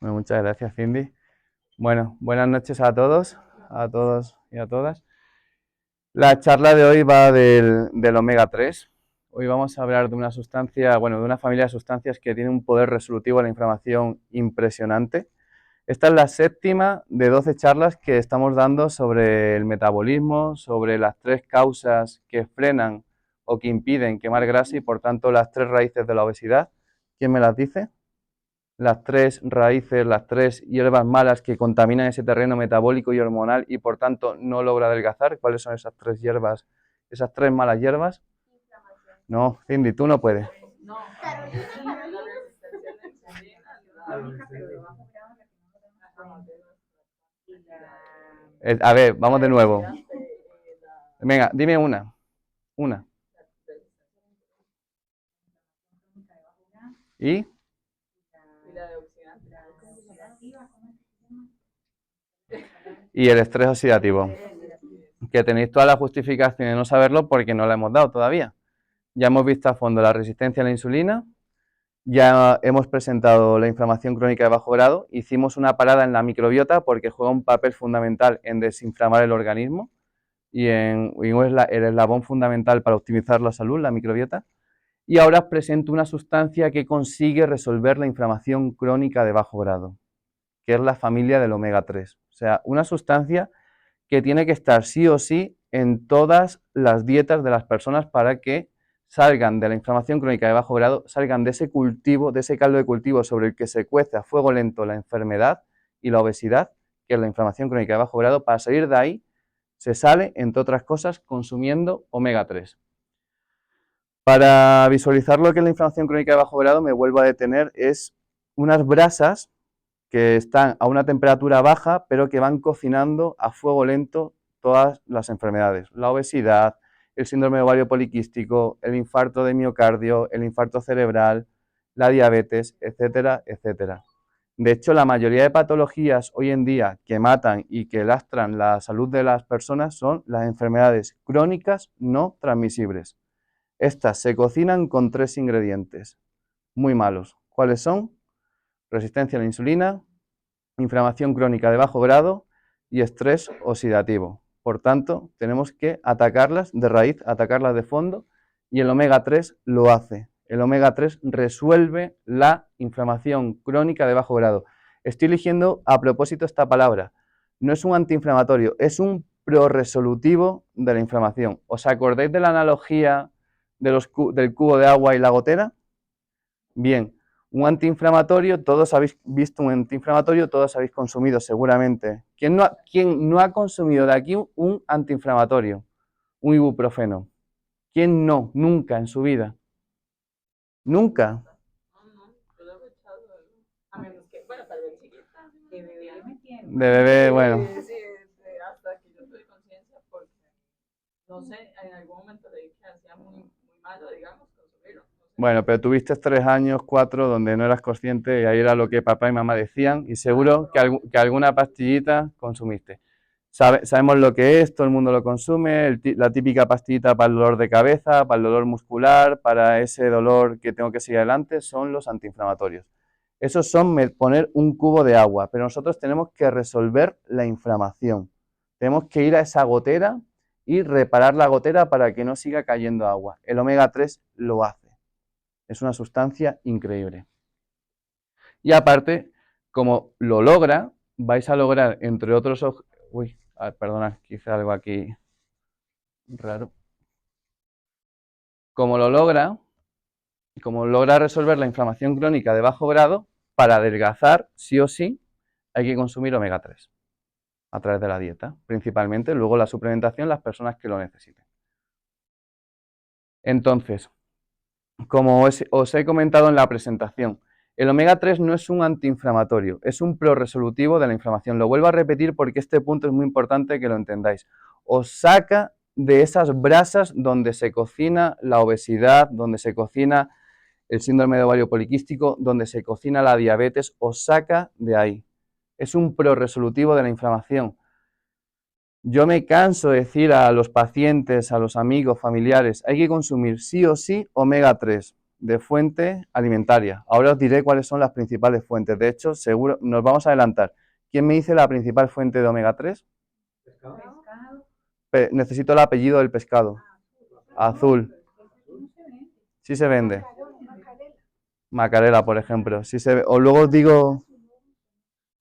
Bueno, muchas gracias, Cindy. Bueno, buenas noches a todos y a todas. La charla de hoy va del omega 3. Hoy vamos a hablar de una sustancia, bueno, de una familia de sustancias que tiene un poder resolutivo de la inflamación impresionante. Esta es la séptima de 12 charlas que estamos dando sobre el metabolismo, sobre las 3 causas que frenan o que impiden quemar grasa y por tanto las 3 raíces de la obesidad. ¿Quién me las dice? Las 3 raíces, las 3 hierbas malas que contaminan ese terreno metabólico y hormonal y por tanto no logra adelgazar. ¿Cuáles son esas 3 hierbas, esas 3 malas hierbas? No, Cindy, tú no puedes. A ver, vamos de nuevo. Venga, dime una. Una. ¿Y? Y el estrés oxidativo. Que tenéis toda la justificación de no saberlo porque no la hemos dado todavía. Ya hemos visto a fondo la resistencia a la insulina, ya hemos presentado la inflamación crónica de bajo grado, hicimos una parada en la microbiota porque juega un papel fundamental en desinflamar el organismo y es el eslabón fundamental para optimizar la salud, la microbiota. Y ahora os presento una sustancia que consigue resolver la inflamación crónica de bajo grado, que es la familia del omega 3. O sea, una sustancia que tiene que estar sí o sí en todas las dietas de las personas para que salgan de la inflamación crónica de bajo grado, salgan de ese cultivo, de ese caldo de cultivo sobre el que se cuece a fuego lento la enfermedad y la obesidad, que es la inflamación crónica de bajo grado. Para salir de ahí se sale, entre otras cosas, consumiendo omega 3. Para visualizar lo que es la inflamación crónica de bajo grado me vuelvo a detener, es unas brasas que están a una temperatura baja, pero que van cocinando a fuego lento todas las enfermedades. La obesidad, el síndrome de ovario poliquístico, el infarto de miocardio, el infarto cerebral, la diabetes, etcétera, etcétera. De hecho, la mayoría de patologías hoy en día que matan y que lastran la salud de las personas son las enfermedades crónicas no transmisibles. Estas se cocinan con 3 ingredientes muy malos. ¿Cuáles son? Resistencia a la insulina, inflamación crónica de bajo grado y estrés oxidativo. Por tanto, tenemos que atacarlas de raíz, atacarlas de fondo, y el omega 3 lo hace. El omega 3 resuelve la inflamación crónica de bajo grado. Estoy eligiendo a propósito esta palabra. No es un antiinflamatorio, es un proresolutivo de la inflamación. ¿Os acordáis de la analogía del cubo de agua y la gotera? Bien, un antiinflamatorio, todos habéis visto un antiinflamatorio, todos habéis consumido seguramente. ¿Quién no ha consumido de aquí un antiinflamatorio? Un ibuprofeno. ¿Quién no? Nunca en su vida. Nunca. De bebé, bueno. Bueno, pero tuviste 3 años, 4, donde no eras consciente y ahí era lo que papá y mamá decían y seguro que alguna pastillita consumiste. Sabemos lo que es, todo el mundo lo consume, la típica pastillita para el dolor de cabeza, para el dolor muscular, para ese dolor que tengo que seguir adelante, son los antiinflamatorios. Esos son poner un cubo de agua, pero nosotros tenemos que resolver la inflamación. Tenemos que ir a esa gotera y reparar la gotera para que no siga cayendo agua. El omega 3 lo hace. Es una sustancia increíble. Y aparte, como lo logra, vais a lograr, entre otros... Uy, perdona, quise algo aquí raro. Como logra resolver la inflamación crónica de bajo grado, para adelgazar, sí o sí, hay que consumir omega 3 a través de la dieta, principalmente, luego la suplementación, las personas que lo necesiten. Entonces, como os he comentado en la presentación, el omega 3 no es un antiinflamatorio, es un proresolutivo de la inflamación. Lo vuelvo a repetir porque este punto es muy importante que lo entendáis. Os saca de esas brasas donde se cocina la obesidad, donde se cocina el síndrome de ovario poliquístico, donde se cocina la diabetes, os saca de ahí. Es un proresolutivo de la inflamación. Yo me canso de decir a los pacientes, a los amigos, familiares, hay que consumir sí o sí omega 3. de fuente alimentaria. Ahora os diré cuáles son las principales fuentes. De hecho, seguro, nos vamos a adelantar. ¿Quién me dice la principal fuente de omega 3? Pescado. Necesito el apellido del pescado. Azul. Sí se vende. Macarela, por ejemplo. Sí se ve. O luego os digo...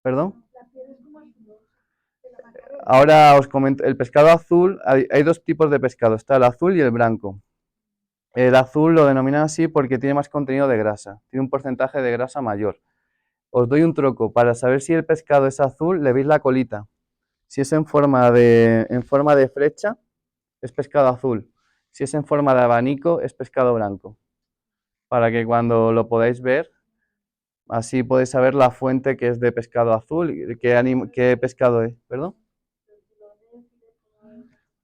¿Perdón? Ahora os comento. El pescado azul, hay dos tipos de pescado. Está el azul y el blanco. El azul lo denominan así porque tiene más contenido de grasa. Tiene un porcentaje de grasa mayor. Os doy un truco. Para saber si el pescado es azul, le veis la colita. Si es en forma de flecha, es pescado azul. Si es en forma de abanico, es pescado blanco. Para que cuando lo podáis ver, así podéis saber la fuente que es de pescado azul, qué pescado es, ¿perdón?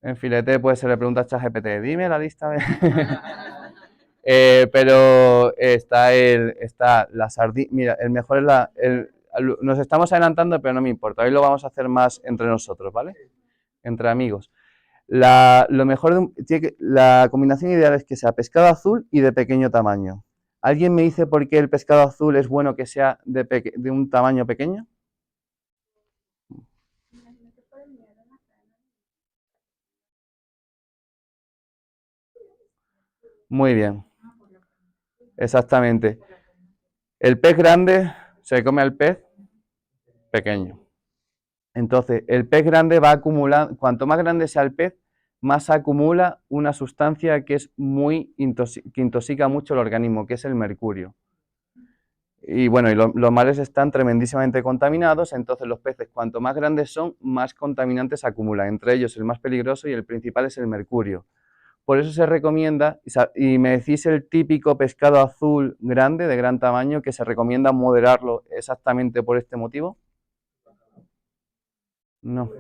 En filete, pues se le pregunta a ChatGPT, dime la lista de... pero está la sardina, mira, el mejor es nos estamos adelantando, pero no me importa, hoy lo vamos a hacer más entre nosotros, ¿vale? Entre amigos. Lo mejor la combinación ideal es que sea pescado azul y de pequeño tamaño. ¿Alguien me dice por qué el pescado azul es bueno que sea de un tamaño pequeño? Muy bien, exactamente. El pez grande se come al pez pequeño. Entonces, el pez grande va acumulando, cuanto más grande sea el pez, más acumula una sustancia que es que intoxica mucho el organismo, que es el mercurio. Y bueno, los mares están tremendísimamente contaminados, entonces los peces cuanto más grandes son, más contaminantes acumulan. Entre ellos el más peligroso y el principal es el mercurio. Por eso se recomienda, y me decís el típico pescado azul grande, de gran tamaño, que se recomienda moderarlo exactamente por este motivo. No.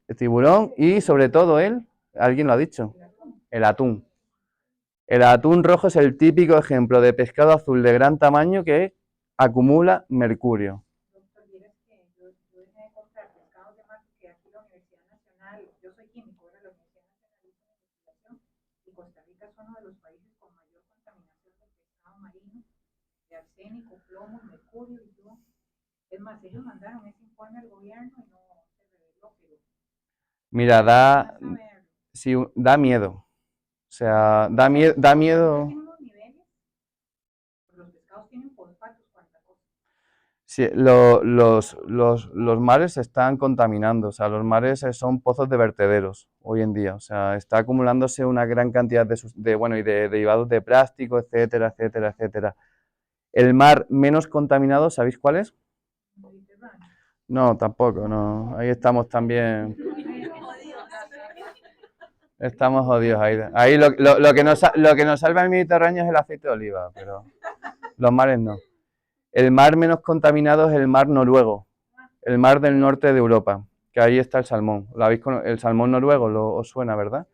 El tiburón y sobre todo alguien lo ha dicho, el atún. El atún rojo es el típico ejemplo de pescado azul de gran tamaño que acumula mercurio. Doctor, vieras que yo dejé de comprar pescados de mar porque aquí la Universidad Nacional, yo soy químico, ahora la Universidad Nacional hizo una investigación y Costa Rica es uno de los países con mayor contaminación del pescado marino, de arsénico, plomo, mercurio y todo. Es más, ellos mandaron ese informe al gobierno y no se reveló, pero Mira, sí, da miedo. O sea, da miedo. tiene unos niveles, los pescados tienen fosfatos, cuánta cosa. Sí, los mares se están contaminando, o sea, los mares son pozos de vertederos hoy en día, o sea, está acumulándose una gran cantidad de derivados de plástico, etcétera, etcétera, etcétera. El mar menos contaminado, ¿sabéis cuál es? No, tampoco, no, ahí estamos también. Estamos jodidos ahí. Ahí lo que nos salva el Mediterráneo es el aceite de oliva, pero los mares no. El mar menos contaminado es el mar noruego, el mar del norte de Europa, que ahí está el salmón. El salmón noruego os suena, ¿verdad?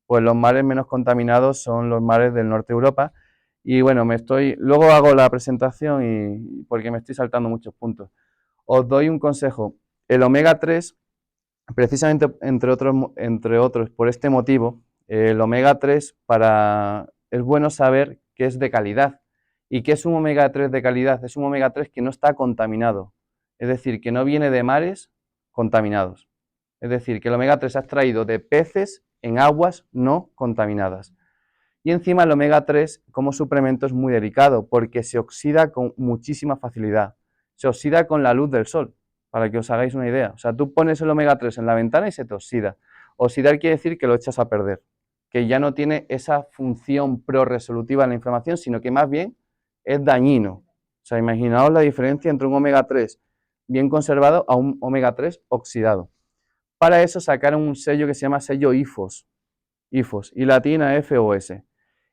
Pues los mares menos contaminados son los mares del norte de Europa. Y bueno, luego hago la presentación porque me estoy saltando muchos puntos. Os doy un consejo. El omega 3, precisamente entre otros por este motivo, el omega 3 es bueno saber que es de calidad. ¿Y qué es un omega 3 de calidad? Es un omega 3 que no está contaminado, es decir, que no viene de mares contaminados. Es decir, que el omega 3 se ha extraído de peces en aguas no contaminadas. Y encima el omega 3 como suplemento es muy delicado porque se oxida con muchísima facilidad. Se oxida con la luz del sol, para que os hagáis una idea. O sea, tú pones el omega 3 en la ventana y se te oxida. Oxidar quiere decir que lo echas a perder, que ya no tiene esa función pro-resolutiva en la inflamación, sino que más bien es dañino. O sea, imaginaos la diferencia entre un omega 3 bien conservado a un omega 3 oxidado. Para eso sacaron un sello que se llama sello IFOS, y latina FOS.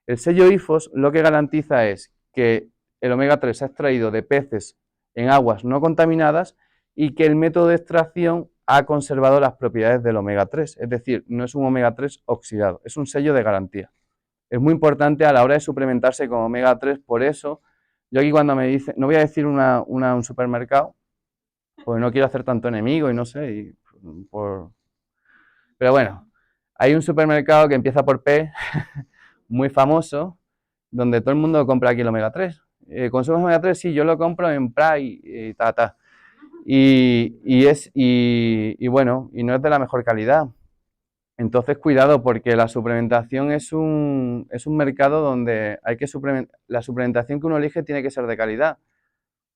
El sello IFOS lo que garantiza es que el omega 3 se ha extraído de peces en aguas no contaminadas y que el método de extracción ha conservado las propiedades del omega 3, es decir, no es un omega 3 oxidado, es un sello de garantía. Es muy importante a la hora de suplementarse con omega 3, por eso yo aquí cuando me dicen, no voy a decir un supermercado, porque no quiero hacer tanto enemigo y no sé, pero bueno, hay un supermercado que empieza por P, muy famoso, donde todo el mundo compra aquí el omega 3. ¿Consumes omega 3? Sí, yo lo compro en Pride y ta. Y bueno, y no es de la mejor calidad. Entonces, cuidado, porque la suplementación es un mercado donde hay que la suplementación que uno elige tiene que ser de calidad.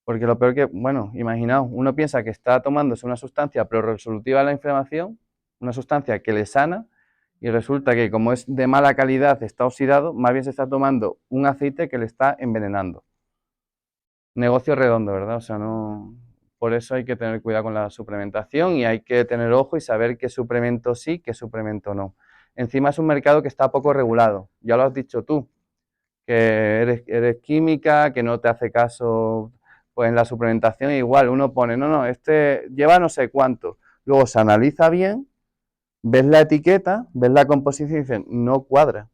Porque lo peor que, bueno, imaginaos, uno piensa que está tomándose una sustancia pro-resolutiva de la inflamación, una sustancia que le sana, y resulta que como es de mala calidad, está oxidado, más bien se está tomando un aceite que le está envenenando. Negocio redondo, ¿verdad? O sea, no... Por eso hay que tener cuidado con la suplementación y hay que tener ojo y saber qué suplemento sí, qué suplemento no. Encima es un mercado que está poco regulado, ya lo has dicho tú, que eres química, que no te hace caso, pues en la suplementación igual, uno pone, no, este lleva no sé cuánto, luego se analiza bien, ves la etiqueta, ves la composición y dices, no cuadra.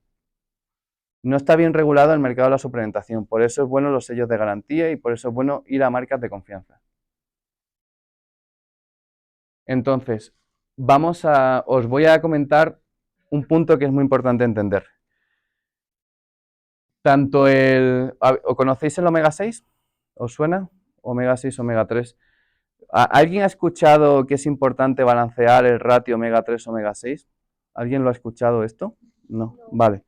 No está bien regulado el mercado de la suplementación, por eso es bueno los sellos de garantía y por eso es bueno ir a marcas de confianza. Entonces, os voy a comentar un punto que es muy importante entender. Tanto ¿o conocéis el omega 6? ¿Os suena? Omega 6, omega 3. ¿Alguien ha escuchado que es importante balancear el ratio omega 3, omega 6? ¿Alguien lo ha escuchado esto? No, vale.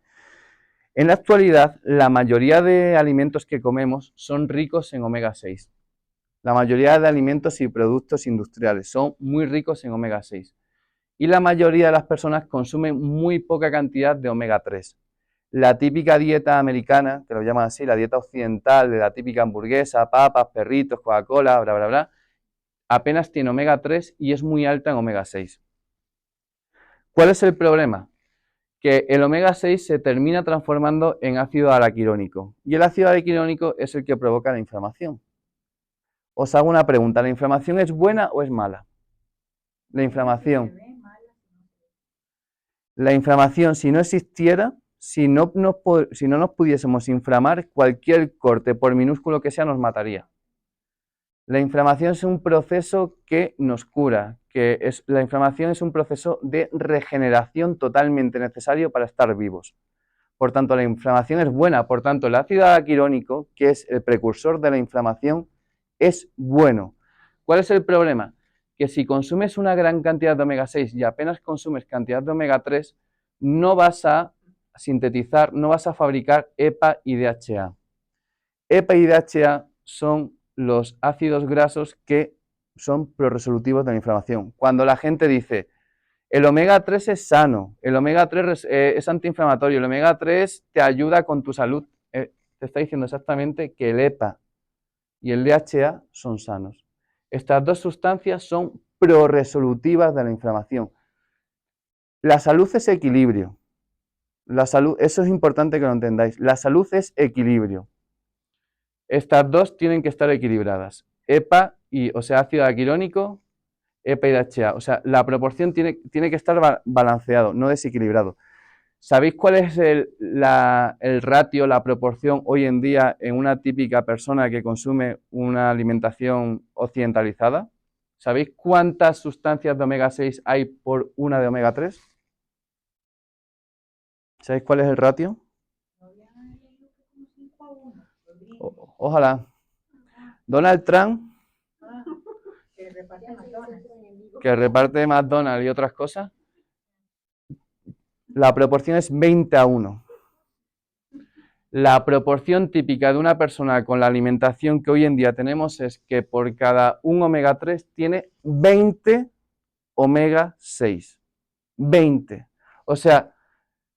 En la actualidad, la mayoría de alimentos que comemos son ricos en omega 6. La mayoría de alimentos y productos industriales son muy ricos en omega 6. Y la mayoría de las personas consumen muy poca cantidad de omega 3. La típica dieta americana, que lo llaman así, la dieta occidental, de la típica hamburguesa, papas, perritos, Coca-Cola, bla, bla, bla, apenas tiene omega 3 y es muy alta en omega 6. ¿Cuál es el problema? Que el omega 6 se termina transformando en ácido araquirónico y el ácido araquirónico es el que provoca la inflamación. Os hago una pregunta, ¿la inflamación es buena o es mala? La inflamación. La inflamación, si no existiera, si no nos pudiésemos inflamar, cualquier corte, por minúsculo que sea, nos mataría. La inflamación es un proceso que nos cura, la inflamación es un proceso de regeneración totalmente necesario para estar vivos. Por tanto, la inflamación es buena, por tanto, el ácido araquirónico, que es el precursor de la inflamación, es bueno. ¿Cuál es el problema? Que si consumes una gran cantidad de omega 6 y apenas consumes cantidad de omega 3, no vas a sintetizar, no vas a fabricar EPA y DHA. EPA y DHA son los ácidos grasos que son proresolutivos de la inflamación. Cuando la gente dice, el omega 3 es sano, el omega 3 es antiinflamatorio, el omega 3 te ayuda con tu salud, te está diciendo exactamente que el EPA y el DHA son sanos. Estas dos sustancias son proresolutivas de la inflamación. La salud es equilibrio. La salud, eso es importante que lo entendáis. La salud es equilibrio. Estas dos tienen que estar equilibradas. EPA, o sea, ácido araquirónico, EPA y DHA. O sea, la proporción tiene que estar balanceado, no desequilibrado. ¿Sabéis cuál es el ratio, la proporción hoy en día en una típica persona que consume una alimentación occidentalizada? ¿Sabéis cuántas sustancias de omega 6 hay por una de omega 3? ¿Sabéis cuál es el ratio? Ojalá. Donald Trump, que reparte McDonald's y otras cosas, la proporción es 20:1. La proporción típica de una persona con la alimentación que hoy en día tenemos es que por cada un omega 3 tiene 20 omega 6. 20. O sea,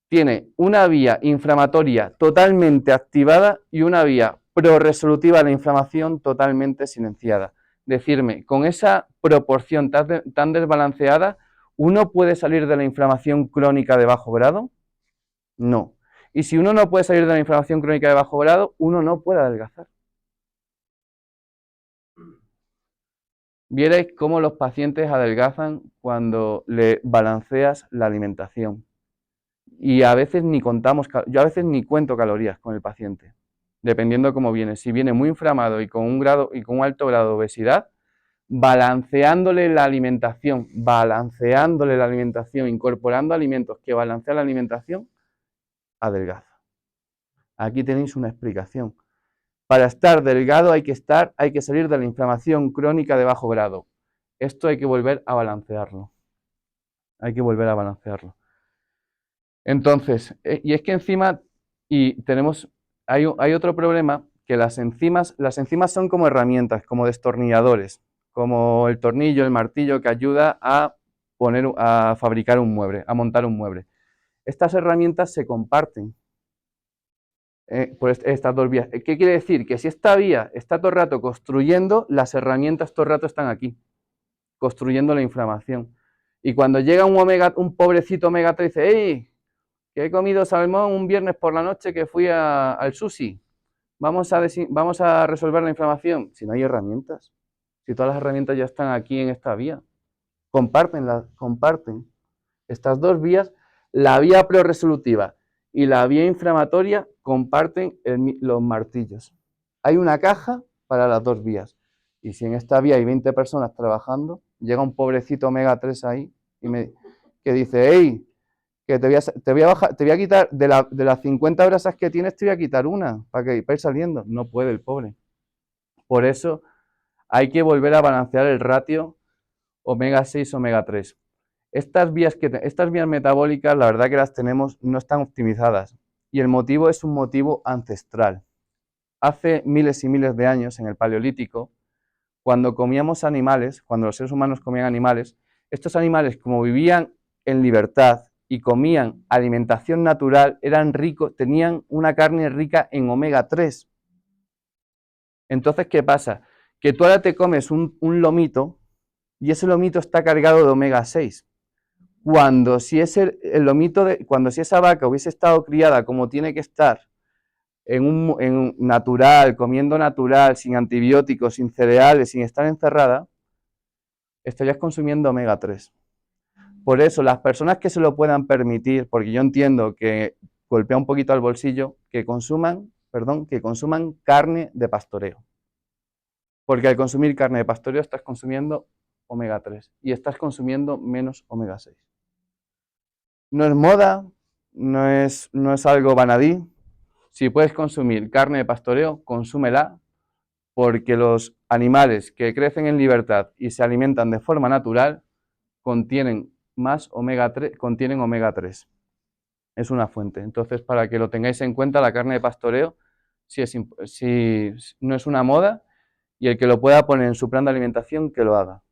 tiene una vía inflamatoria totalmente activada y una vía proresolutiva de la inflamación totalmente silenciada. Decirme, con esa proporción tan desbalanceada, ¿uno puede salir de la inflamación crónica de bajo grado? No. Y si uno no puede salir de la inflamación crónica de bajo grado, uno no puede adelgazar. Vierais cómo los pacientes adelgazan cuando le balanceas la alimentación. Y a veces yo a veces ni cuento calorías con el paciente, dependiendo cómo viene. Si viene muy inflamado y con un alto grado de obesidad, balanceándole la alimentación, incorporando alimentos que balancean la alimentación, adelgaza. Aquí tenéis una explicación. Para estar delgado hay que salir de la inflamación crónica de bajo grado. Esto hay que volver a balancearlo. Hay que volver a balancearlo. Entonces, y es que encima, hay otro problema, que las enzimas son como herramientas, como destornilladores, como el tornillo, el martillo que ayuda a fabricar un mueble, a montar un mueble. Estas herramientas se comparten por estas dos vías. ¿Qué quiere decir? Que si esta vía está todo el rato construyendo, las herramientas todo el rato están aquí, construyendo la inflamación. Y cuando llega un pobrecito omega 3 dice, ¡hey! Que he comido salmón un viernes por la noche que fui al sushi. Vamos a resolver la inflamación. Si no hay herramientas, si todas las herramientas ya están aquí en esta vía, comparten estas dos vías, la vía proresolutiva y la vía inflamatoria comparten los martillos. Hay una caja para las dos vías. Y si en esta vía hay 20 personas trabajando, llega un pobrecito omega 3 ahí que dice, hey, que te voy a quitar, de las 50 grasas que tienes, te voy a quitar una, para ir saliendo. No puede el pobre. Por eso hay que volver a balancear el ratio omega 6, omega 3. Estas vías metabólicas, la verdad que las tenemos, no están optimizadas. Y el motivo es un motivo ancestral. Hace miles y miles de años, en el Paleolítico, cuando comíamos animales, cuando los seres humanos comían animales, estos animales, como vivían en libertad y comían alimentación natural, eran ricos, tenían una carne rica en omega 3. Entonces, ¿qué pasa? Que tú ahora te comes un lomito y ese lomito está cargado de omega 6. Cuando si esa vaca hubiese estado criada como tiene que estar, en natural, comiendo natural, sin antibióticos, sin cereales, sin estar encerrada, estarías consumiendo omega 3. Por eso, las personas que se lo puedan permitir, porque yo entiendo que golpea un poquito al bolsillo, que consuman carne de pastoreo. Porque al consumir carne de pastoreo estás consumiendo omega 3 y estás consumiendo menos omega 6. No es moda, no es algo banadí. Si puedes consumir carne de pastoreo, consúmela, porque los animales que crecen en libertad y se alimentan de forma natural contienen omega 3. Es una fuente. Entonces, para que lo tengáis en cuenta, la carne de pastoreo si no es una moda, y el que lo pueda poner en su plan de alimentación, que lo haga.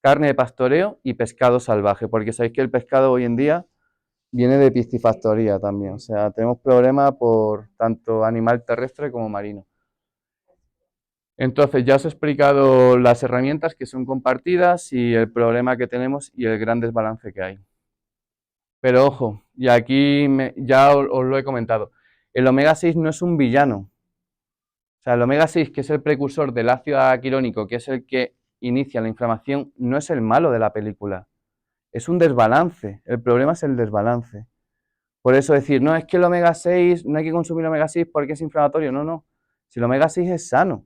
Carne de pastoreo y pescado salvaje, porque sabéis que el pescado hoy en día viene de piscifactoría también. O sea, tenemos problemas por tanto animal terrestre como marino. Entonces, ya os he explicado las herramientas que son compartidas y el problema que tenemos y el gran desbalance que hay. Pero ojo, y aquí ya os lo he comentado, el omega 6 no es un villano. O sea, el omega 6, que es el precursor del ácido araquirónico, que es el que inicia la inflamación, no es el malo de la película. Es un desbalance. El problema es el desbalance. Por eso decir, no, es que el omega 6, no hay que consumir omega 6 porque es inflamatorio. No, no. Si el omega 6 es sano.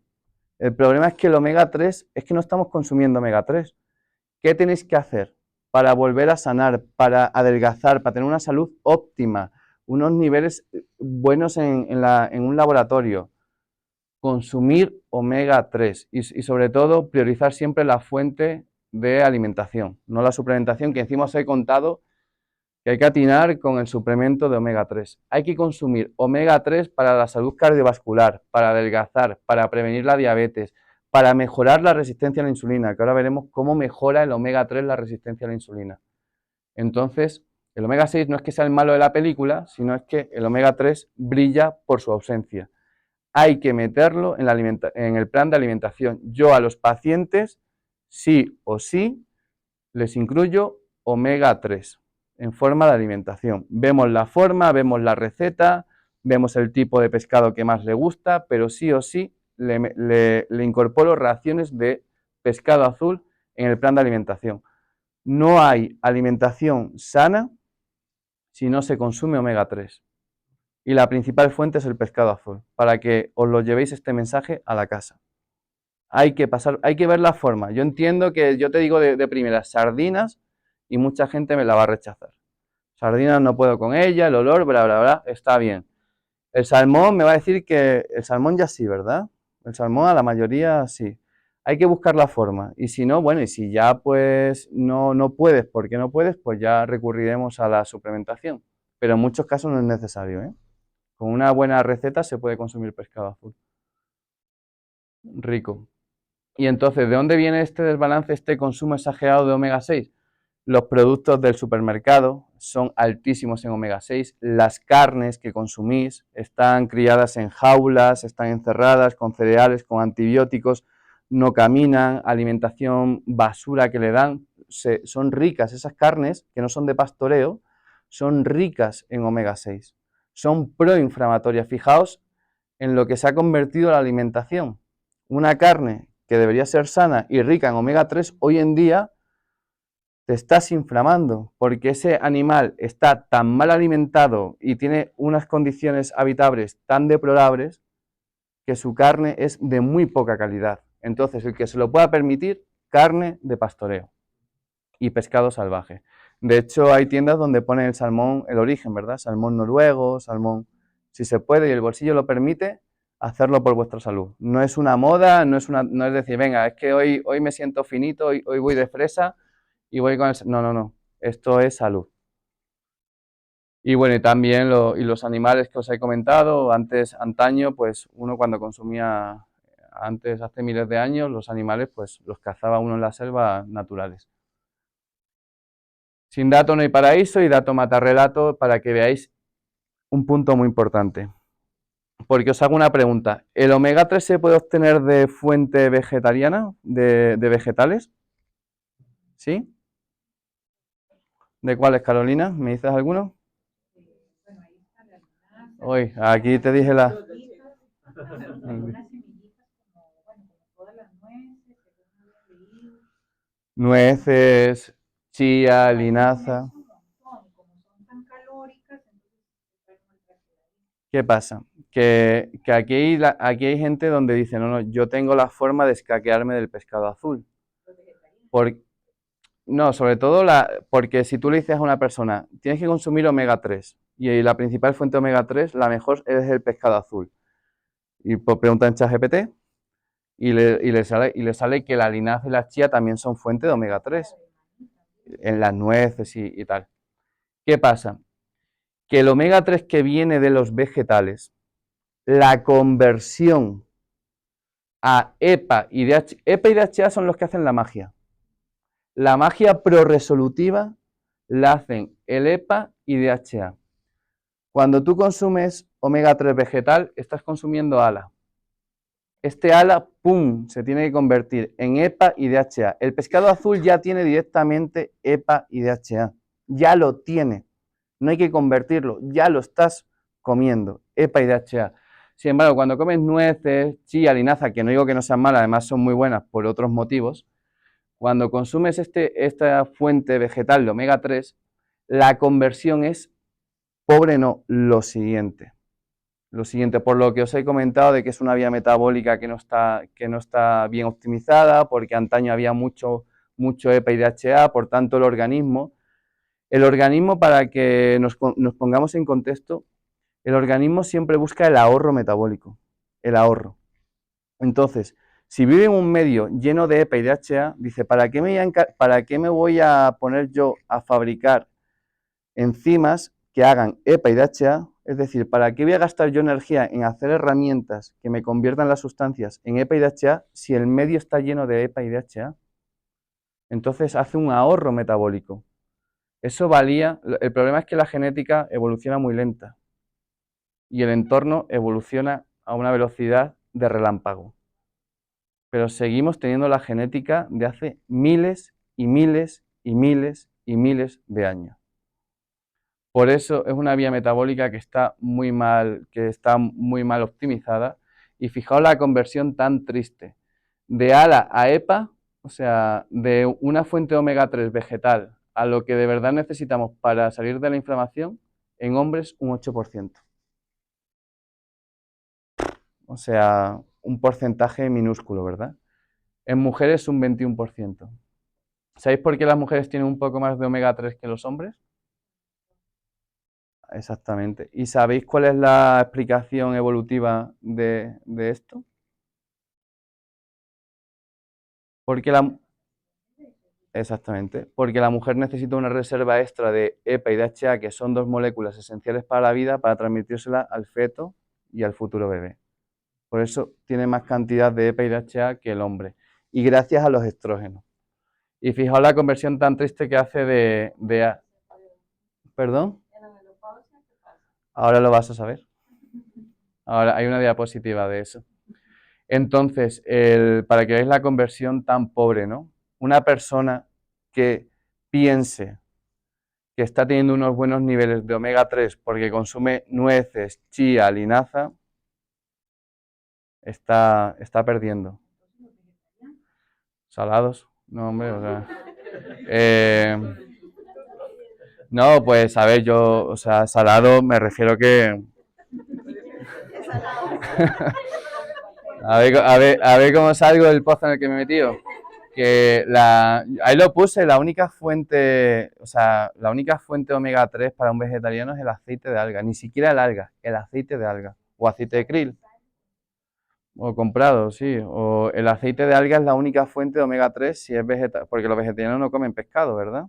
El problema es que el omega 3, es que no estamos consumiendo omega 3. ¿Qué tenéis que hacer para volver a sanar, para adelgazar, para tener una salud óptima, unos niveles buenos en un laboratorio? Consumir omega 3 y sobre todo priorizar siempre la fuente de alimentación, no la suplementación, que encima os he contado que hay que atinar con el suplemento de omega 3. Hay que consumir omega 3 para la salud cardiovascular, para adelgazar, para prevenir la diabetes, para mejorar la resistencia a la insulina, que ahora veremos cómo mejora el omega 3 la resistencia a la insulina. Entonces, el omega 6 no es que sea el malo de la película, sino es que el omega 3 brilla por su ausencia. Hay que meterlo en el plan de alimentación. Yo a los pacientes, sí o sí, les incluyo omega 3 en forma de alimentación. Vemos la forma, vemos la receta, vemos el tipo de pescado que más le gusta, pero sí o sí le incorporo raciones de pescado azul en el plan de alimentación. No hay alimentación sana si no se consume omega 3. Y la principal fuente es el pescado azul, para que os lo llevéis este mensaje a la casa. Hay que ver la forma. Yo entiendo que yo te digo de primeras sardinas y mucha gente me la va a rechazar. Sardinas no puedo con ella, el olor, bla, bla, bla, está bien. El salmón me va a decir que el salmón ya sí, ¿verdad? El salmón a la mayoría sí. Hay que buscar la forma. Y si no, bueno, y si ya pues no puedes, porque no puedes, pues ya recurriremos a la suplementación. Pero en muchos casos no es necesario, ¿eh? Con una buena receta se puede consumir pescado azul. Rico. Y entonces, ¿de dónde viene este desbalance, este consumo exagerado de omega 6? Los productos del supermercado son altísimos en omega 6. Las carnes que consumís están criadas en jaulas, están encerradas con cereales, con antibióticos, no caminan, alimentación basura que le dan. Son ricas, esas carnes que no son de pastoreo, son ricas en omega 6. Son proinflamatorias. Fijaos en lo que se ha convertido la alimentación. Una carne que debería ser sana y rica en omega 3, hoy en día te estás inflamando porque ese animal está tan mal alimentado y tiene unas condiciones habitables tan deplorables que su carne es de muy poca calidad. Entonces, el que se lo pueda permitir, carne de pastoreo y pescado salvaje. De hecho, hay tiendas donde ponen el salmón, el origen, ¿verdad? Salmón noruego, salmón, si se puede y el bolsillo lo permite, hacerlo por vuestra salud. No es una moda, no es decir, venga, es que hoy me siento finito, hoy voy de fresa y voy con el... No. Esto es salud. Y bueno, y también los animales que os he comentado, antes, antaño, pues uno cuando consumía, antes, hace miles de años, los animales, pues los cazaba uno en la selva naturales. Sin dato no hay paraíso y dato mata relato para que veáis un punto muy importante. Porque os hago una pregunta. ¿El omega 3 se puede obtener de fuente vegetariana, de vegetales? ¿Sí? ¿De cuáles, Carolina? ¿Me dices alguno? Bueno, ahí está la linaza, Hoy, aquí te dije la... unas semillitas como, bueno, como todas las nueces, según había leído. Nueces, chía, Pero hay que linaza. comerse un montón, y como son tan calóricas, entonces se trae una tragedia. ¿Qué pasa? Que aquí hay gente donde dice, no, yo tengo la forma de escaquearme del pescado azul. Los vegetarianos. Por, no, sobre todo porque si tú le dices a una persona, tienes que consumir omega 3 y la principal fuente de omega 3, la mejor es el pescado azul. Y pues pregunta en ChatGPT y le sale que la linaza y la chía también son fuente de omega 3 en las nueces y tal. ¿Qué pasa? Que el omega 3 que viene de los vegetales, la conversión a EPA y DHA, EPA y DHA son los que hacen la magia. La magia proresolutiva la hacen el EPA y DHA. Cuando tú consumes omega 3 vegetal, estás consumiendo ALA. Este ALA, ¡pum!, se tiene que convertir en EPA y DHA. El pescado azul ya tiene directamente EPA y DHA. Ya lo tiene. No hay que convertirlo, ya lo estás comiendo, EPA y DHA. Sin embargo, cuando comes nueces, chía, linaza, que no digo que no sean malas, además son muy buenas por otros motivos, cuando consumes esta fuente vegetal de omega 3, la conversión es, pobre no, lo siguiente. Lo siguiente, por lo que os he comentado de que es una vía metabólica que no está bien optimizada, porque antaño había mucho EPA y DHA, por tanto el organismo, para que nos pongamos en contexto, el organismo siempre busca el ahorro metabólico, el ahorro. Entonces, si vive en un medio lleno de EPA y DHA, dice, ¿para qué me voy a poner yo a fabricar enzimas que hagan EPA y DHA? Es decir, ¿para qué voy a gastar yo energía en hacer herramientas que me conviertan las sustancias en EPA y DHA si el medio está lleno de EPA y DHA? Entonces hace un ahorro metabólico. Eso valía, el problema es que la genética evoluciona muy lenta y el entorno evoluciona a una velocidad de relámpago. Pero seguimos teniendo la genética de hace miles y miles y miles y miles de años. Por eso es una vía metabólica que está muy mal optimizada. Y fijaos la conversión tan triste. De ALA a EPA, o sea, de una fuente de omega 3 vegetal a lo que de verdad necesitamos para salir de la inflamación, en hombres un 8%. O sea, un porcentaje minúsculo, ¿verdad? En mujeres un 21%. ¿Sabéis por qué las mujeres tienen un poco más de omega 3 que los hombres? Exactamente. ¿Y sabéis cuál es la explicación evolutiva de esto? Porque la, Exactamente, porque la mujer necesita una reserva extra de EPA y DHA, que son dos moléculas esenciales para la vida, para transmitírsela al feto y al futuro bebé. Por eso tiene más cantidad de EPA y DHA que el hombre. Y gracias a los estrógenos. Y fijaos la conversión tan triste que hace ¿Perdón? Ahora lo vas a saber. Ahora hay una diapositiva de eso. Entonces, para que veáis la conversión tan pobre, ¿no? Una persona que piense que está teniendo unos buenos niveles de omega 3 porque consume nueces, chía, linaza, está perdiendo. ¿Salados? No, hombre, o sea... no, pues a ver, yo, o sea, salado me refiero que... a ver cómo salgo del pozo en el que me he metido. Ahí lo puse, la única fuente, o sea, la única fuente omega 3 para un vegetariano es el aceite de alga, ni siquiera el alga, el aceite de alga, o aceite de krill, o comprado, sí, o el aceite de alga es la única fuente de omega 3 si es vegetal, porque los vegetarianos no comen pescado, ¿verdad?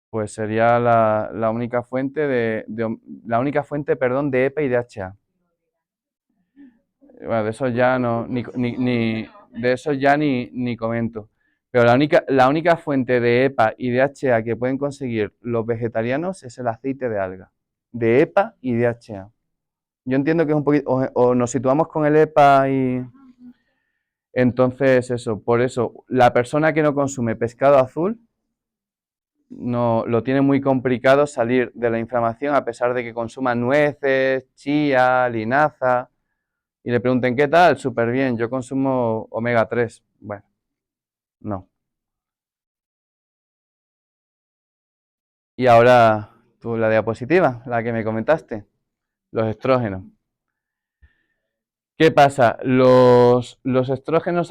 Pues sería la única fuente la única fuente, perdón, de EPA y DHA. Bueno, de eso ya no, de eso ya ni comento. Pero la única fuente de EPA y DHA que pueden conseguir los vegetarianos es el aceite de alga, de EPA y DHA. Yo entiendo que es un poquito, o nos situamos con el EPA y... Entonces, eso, por eso, la persona que no consume pescado azul no lo tiene muy complicado salir de la inflamación a pesar de que consuma nueces, chía, linaza. Y le pregunten, ¿qué tal? Súper bien, yo consumo omega 3. Bueno, no. Y ahora tú la diapositiva, la que me comentaste, los estrógenos. ¿Qué pasa? Los estrógenos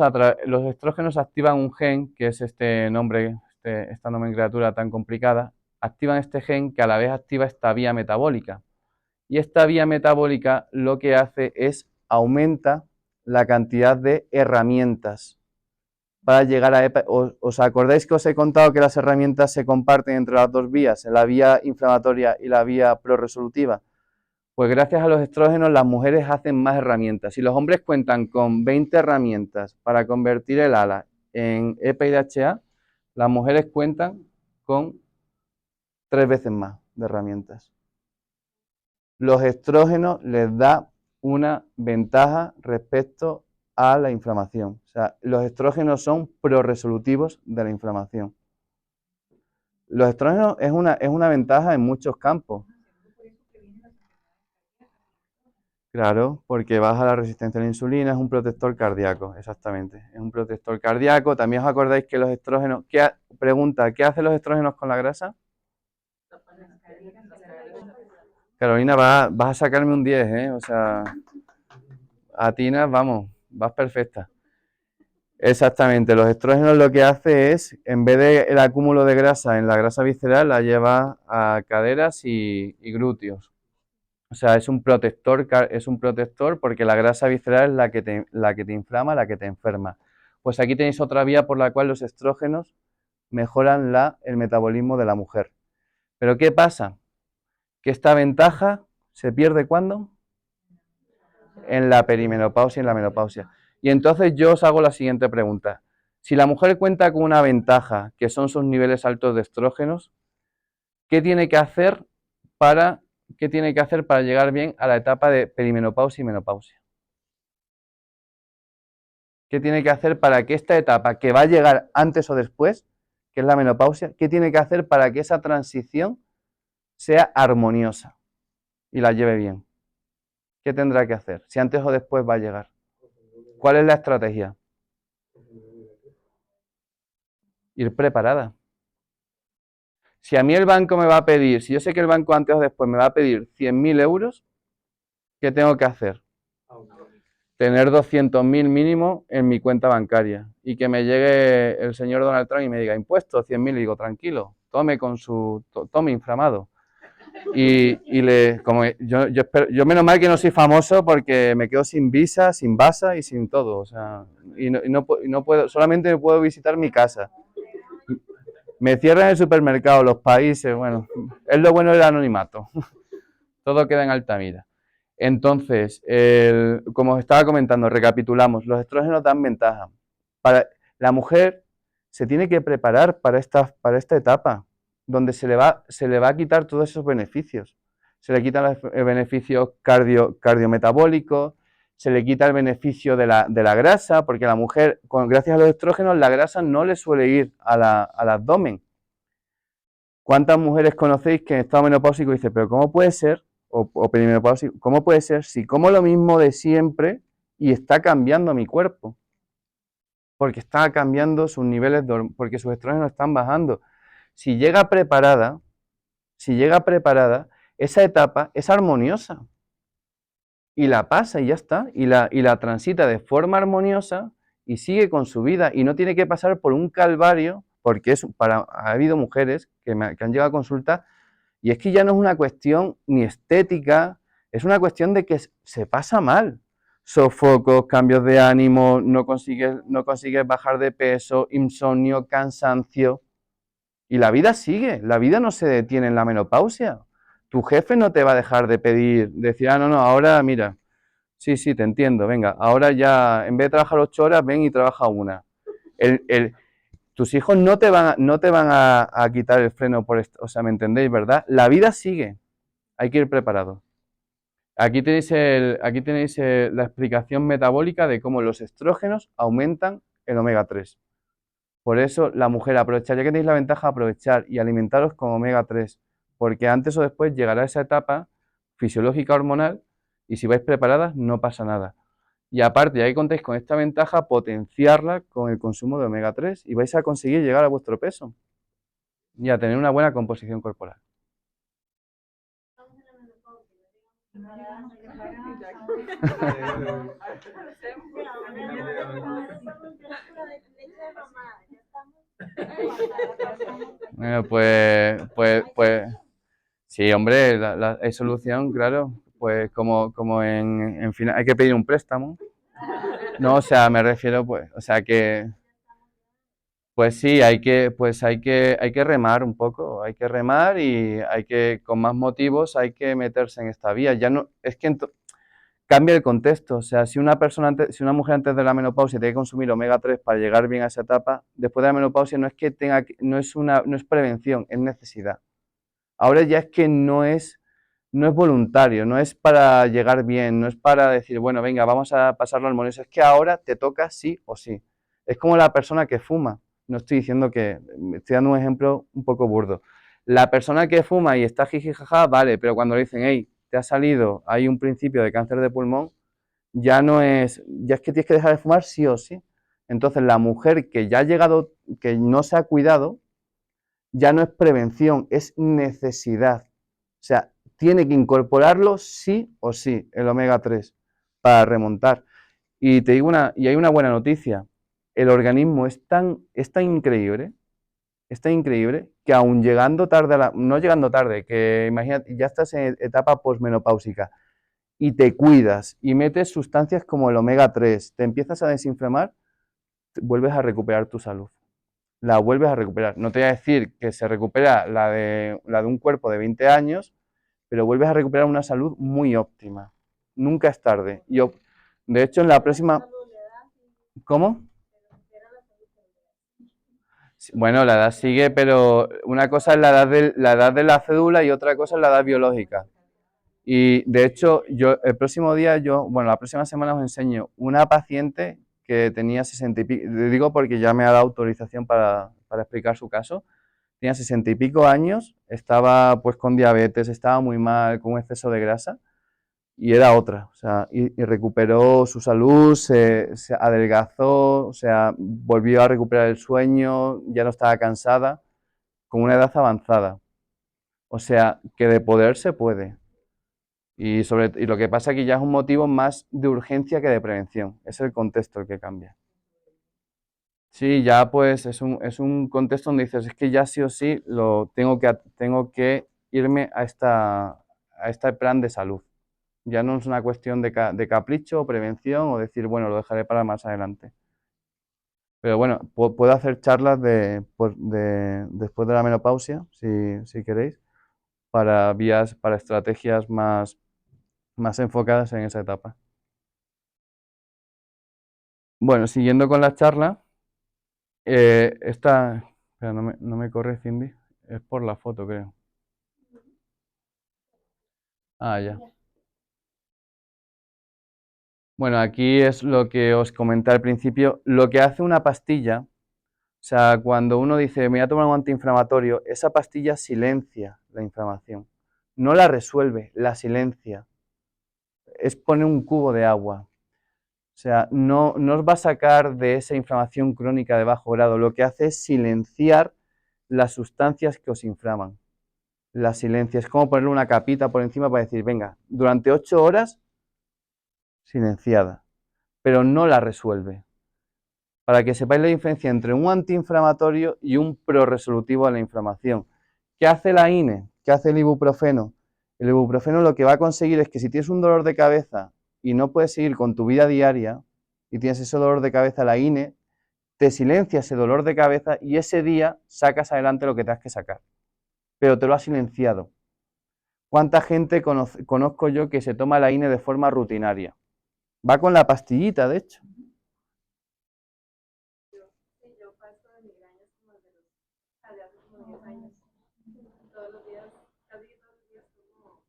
activan un gen, que es este nombre, esta nomenclatura tan complicada, activan este gen que a la vez activa esta vía metabólica. Y esta vía metabólica lo que hace es aumenta la cantidad de herramientas para llegar a EPA. ¿Os acordáis que os he contado que las herramientas se comparten entre las dos vías, la vía inflamatoria y la vía proresolutiva? Pues gracias a los estrógenos las mujeres hacen más herramientas. Si los hombres cuentan con 20 herramientas para convertir el ala en EPA y DHA, las mujeres cuentan con 3 veces más de herramientas. Los estrógenos les da una ventaja respecto a la inflamación. O sea, los estrógenos son proresolutivos de la inflamación. Los estrógenos es una ventaja en muchos campos. Claro, porque baja la resistencia a la insulina, es un protector cardíaco, exactamente. Es un protector cardíaco. También os acordáis que los estrógenos... Pregunta, ¿qué hacen los estrógenos con la grasa? Carolina, vas a sacarme un 10, ¿eh? O sea, atinas, vamos, vas perfecta. Exactamente, los estrógenos lo que hace es, en vez de el acúmulo de grasa en la grasa visceral, la lleva a caderas y glúteos. O sea, es un protector porque la grasa visceral es la que te inflama, la que te enferma. Pues aquí tenéis otra vía por la cual los estrógenos mejoran el metabolismo de la mujer. Pero ¿qué pasa? Que esta ventaja se pierde ¿cuándo? En la perimenopausia y en la menopausia. Y entonces yo os hago la siguiente pregunta. Si la mujer cuenta con una ventaja, que son sus niveles altos de estrógenos, ¿qué tiene que hacer para llegar bien a la etapa de perimenopausia y menopausia? ¿Qué tiene que hacer para que esta etapa, que va a llegar antes o después, que es la menopausia, qué tiene que hacer para que esa transición sea armoniosa y la lleve bien? ¿Qué tendrá que hacer? Si antes o después va a llegar. ¿Cuál es la estrategia? Ir preparada. Si a mí el banco me va a pedir, si yo sé que el banco antes o después me va a pedir 100.000 euros, ¿qué tengo que hacer? Tener 200.000 mínimo en mi cuenta bancaria y que me llegue el señor Donald Trump y me diga impuestos 100.000 y digo tranquilo, tome inflamado. Como yo menos mal que no soy famoso porque me quedo sin visa, sin basa y sin todo, o sea, y no puedo, solamente puedo visitar mi casa. Me cierran el supermercado, los países, bueno, es lo bueno del anonimato, todo queda en Altamira. Entonces, como os estaba comentando, recapitulamos, los estrógenos dan ventaja. La mujer se tiene que preparar para esta etapa, donde se le va a quitar todos esos beneficios. Se le quitan los beneficios cardiometabólicos, se le quita el beneficio de la grasa, porque la mujer, gracias a los estrógenos, la grasa no le suele ir al abdomen. ¿Cuántas mujeres conocéis que en estado menopáusico dicen, pero cómo puede ser, o perimenopáusico, cómo puede ser si como lo mismo de siempre y está cambiando mi cuerpo? Porque está cambiando sus niveles, porque sus estrógenos están bajando. Si llega preparada, esa etapa es armoniosa y la pasa y ya está, y la transita de forma armoniosa y sigue con su vida y no tiene que pasar por un calvario, porque ha habido mujeres que han llegado a consulta y es que ya no es una cuestión ni estética, es una cuestión de que se pasa mal. Sofocos, cambios de ánimo, no consigues bajar de peso, insomnio, cansancio. Y la vida sigue, la vida no se detiene en la menopausia. Tu jefe no te va a dejar de decir, no, ahora mira, sí, te entiendo, venga, ahora ya, en vez de trabajar 8 horas, ven y trabaja una. Tus hijos no te van a quitar el freno por esto, o sea, ¿me entendéis, verdad? La vida sigue, hay que ir preparado. Aquí tenéis la explicación metabólica de cómo los estrógenos aumentan el omega 3. Por eso la mujer aprovechar, ya que tenéis la ventaja, aprovechar y alimentaros con omega 3, porque antes o después llegará esa etapa fisiológica hormonal y si vais preparadas no pasa nada. Y aparte, ya que contáis con esta ventaja, potenciarla con el consumo de omega 3 y vais a conseguir llegar a vuestro peso y a tener una buena composición corporal. Bueno, pues, sí, hombre, hay solución, claro. Pues como en final, hay que pedir un préstamo. No, o sea, me refiero, pues, o sea que, pues sí, hay que remar un poco, hay que remar y con más motivos, hay que meterse en esta vía. Ya no, es que cambia el contexto. O sea, si una mujer antes de la menopausia tiene que consumir omega 3 para llegar bien a esa etapa, después de la menopausia no es prevención, es necesidad. Ahora ya es que no es voluntario, no es para llegar bien, no es para decir, bueno, venga, vamos a pasarlo armonioso, es que ahora te toca sí o sí. Es como la persona que fuma. No estoy diciendo estoy dando un ejemplo un poco burdo. La persona que fuma y está jiji jaja, vale, pero cuando le dicen, hey, te ha salido, hay un principio de cáncer de pulmón, ya es que tienes que dejar de fumar sí o sí. Entonces la mujer que ya ha llegado, que no se ha cuidado, ya no es prevención, es necesidad. O sea, tiene que incorporarlo sí o sí, el omega 3, para remontar. Y te digo y hay una buena noticia. El organismo es tan increíble que aún llegando tarde, no llegando tarde, que imagínate, ya estás en etapa posmenopáusica y te cuidas y metes sustancias como el omega 3, te empiezas a desinflamar, vuelves a recuperar tu salud. La vuelves a recuperar. No te voy a decir que se recupera la de un cuerpo de 20 años, pero vuelves a recuperar una salud muy óptima. Nunca es tarde. De hecho, en la próxima... ¿Cómo? Bueno, la edad sigue, pero una cosa es la edad de la cédula y otra cosa es la edad biológica. Y de hecho, el próximo día, la próxima semana os enseño una paciente que tenía 60 y pico, le digo porque ya me ha dado autorización para explicar su caso, tenía 60 y pico años, estaba pues con diabetes, estaba muy mal, con un exceso de grasa, y era otra, o sea, y recuperó su salud, se adelgazó, o sea, volvió a recuperar el sueño, ya no estaba cansada, con una edad avanzada. O sea, que de poder se puede. Y lo que pasa aquí ya es un motivo más de urgencia que de prevención. Es el contexto el que cambia. Sí, ya pues es un contexto donde dices, es que ya sí o sí lo tengo que irme a este plan de salud. Ya no es una cuestión de capricho o prevención o decir, bueno, lo dejaré para más adelante. Pero bueno, puedo hacer charlas después de la menopausia, si queréis, para vías, para estrategias más enfocadas en esa etapa. Bueno, siguiendo con la charla, esta, espera, no me corre Cindy, es por la foto, creo. Ah, ya. Bueno, aquí es lo que os comenté al principio, lo que hace una pastilla, o sea, cuando uno dice, me voy a tomar un antiinflamatorio, esa pastilla silencia la inflamación, no la resuelve, la silencia, es poner un cubo de agua. O sea, no os va a sacar de esa inflamación crónica de bajo grado, lo que hace es silenciar las sustancias que os inflaman. La silencia es como ponerle una capita por encima para decir, venga, durante 8 horas, silenciada, pero no la resuelve. Para que sepáis la diferencia entre un antiinflamatorio y un prorresolutivo a la inflamación. ¿Qué hace la INE? ¿Qué hace el ibuprofeno? El ibuprofeno lo que va a conseguir es que si tienes un dolor de cabeza y no puedes seguir con tu vida diaria y tienes ese dolor de cabeza, la INE te silencia ese dolor de cabeza y ese día sacas adelante lo que tengas que sacar. Pero te lo ha silenciado. ¿Cuánta gente conozco yo que se toma la INE de forma rutinaria? Va con la pastillita, de hecho. Yo paso de migrañas como desde hace como 10 años. Todos los días, casi todos los días, como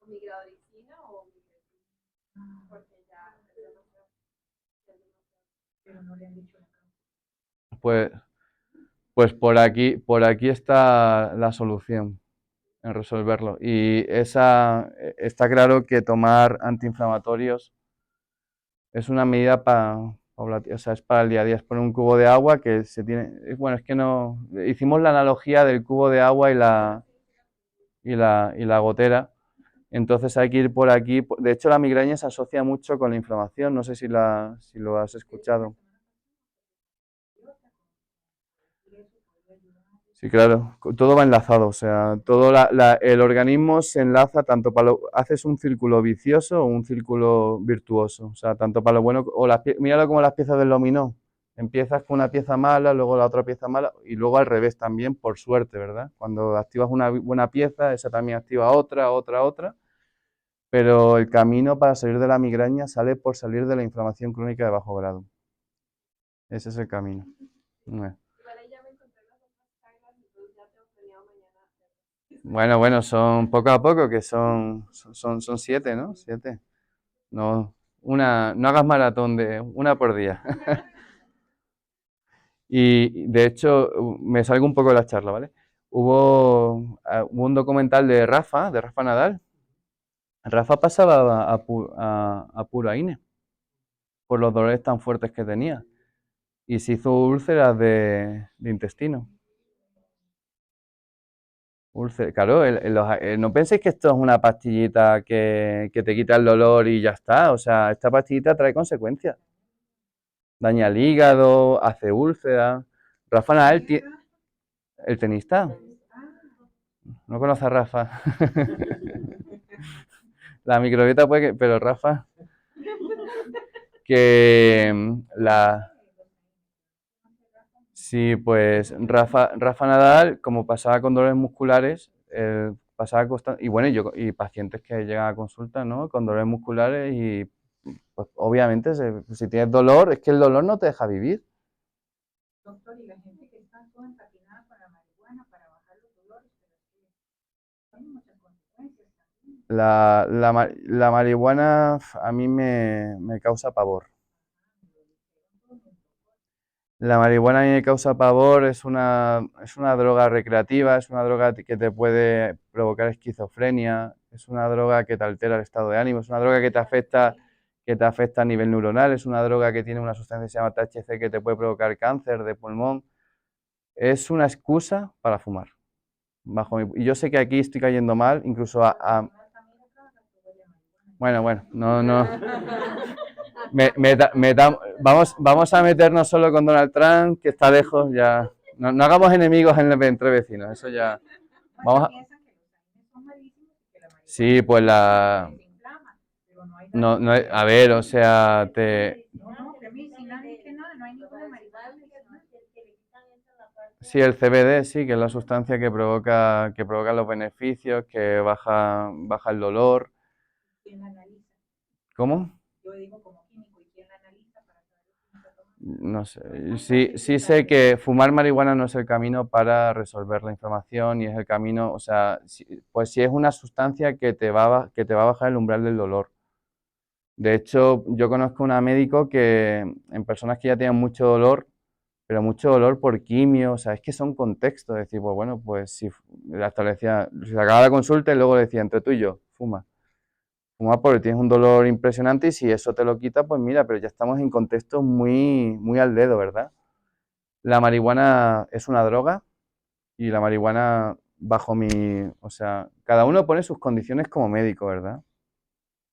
migradoricina o migratina, porque ya es demasiado. Pero no le han dicho la causa. Pues por aquí está la solución en resolverlo. Y está claro que tomar antiinflamatorios es una medida o sea, es para el día a día, es poner un cubo de agua que se tiene, bueno, es que no, hicimos la analogía del cubo de agua y la gotera, entonces hay que ir por aquí, de hecho la migraña se asocia mucho con la inflamación, no sé si lo has escuchado. Sí, claro, todo va enlazado, o sea, el organismo se enlaza tanto haces un círculo vicioso o un círculo virtuoso, o sea, tanto para lo bueno, míralo como las piezas del dominó, empiezas con una pieza mala, luego la otra pieza mala, y luego al revés también, por suerte, ¿verdad? Cuando activas una buena pieza, esa también activa otra, pero el camino para salir de la migraña sale por salir de la inflamación crónica de bajo grado. Ese es el camino. Igual ahí ya me encontré las otras cargas, entonces ya tengo planeado mañana. Bueno, son poco a poco, que son 7, ¿no? 7. No, no hagas maratón de una por día. Y de hecho, me salgo un poco de la charla, ¿vale? Hubo un documental de Rafa Nadal. Rafa pasaba a pura INE por los dolores tan fuertes que tenía. Y se hizo úlceras de intestino. Claro, no penséis que esto es una pastillita que te quita el dolor y ya está. O sea, esta pastillita trae consecuencias. Daña el hígado, hace úlceras. Rafa Nadal, el tenista. ¿No conoce a Rafa? La microbiota puede que, pero Rafa, sí, pues Rafa Nadal, como pasaba con dolores musculares, pasaba constante, y bueno, y pacientes que llegan a consulta, ¿no? Con dolores musculares y pues obviamente si tienes dolor, es que el dolor no te deja vivir. Doctor, y la gente que está toda empatinada con la marihuana para bajar los dolores, pero es que tiene muchas consecuencias también. La marihuana a mí me causa pavor. La marihuana a mí me causa pavor, es una droga recreativa, es una droga que te puede provocar esquizofrenia, es una droga que te altera el estado de ánimo, es una droga que te afecta a nivel neuronal, es una droga que tiene una sustancia que se llama THC que te puede provocar cáncer de pulmón. Es una excusa para fumar. Y yo sé que aquí estoy cayendo mal, incluso Bueno, no. Vamos a meternos solo con Donald Trump, que está lejos, ya. No hagamos enemigos entre vecinos, eso ya. Vamos Sí, pues la... desinflama, pero no hay No, nada no, a ver, o sea, no, que medicinal ni que nada, no hay ninguna marihuana medicinal. Sí, el CBD sí, que es la sustancia que provoca los beneficios, que baja el dolor. ¿Quién la analiza? ¿Cómo? Yo digo como químico, ¿y quién la analiza para saber lo que está tomando? No sé. Sí sé que fumar marihuana no es el camino para resolver la inflamación y es el camino, o sea, pues sí es una sustancia que te va a bajar el umbral del dolor. De hecho, yo conozco una médico que en personas que ya tienen mucho dolor, pero mucho dolor por quimio, o sea, es que son contextos, es decir, pues bueno, pues si la establecía, se acaba la consulta y luego le decía, entre tú y yo, fuma porque tienes un dolor impresionante y si eso te lo quita, pues mira, pero ya estamos en contextos muy al dedo, ¿verdad? La marihuana es una droga y la marihuana o sea, cada uno pone sus condiciones como médico, ¿verdad?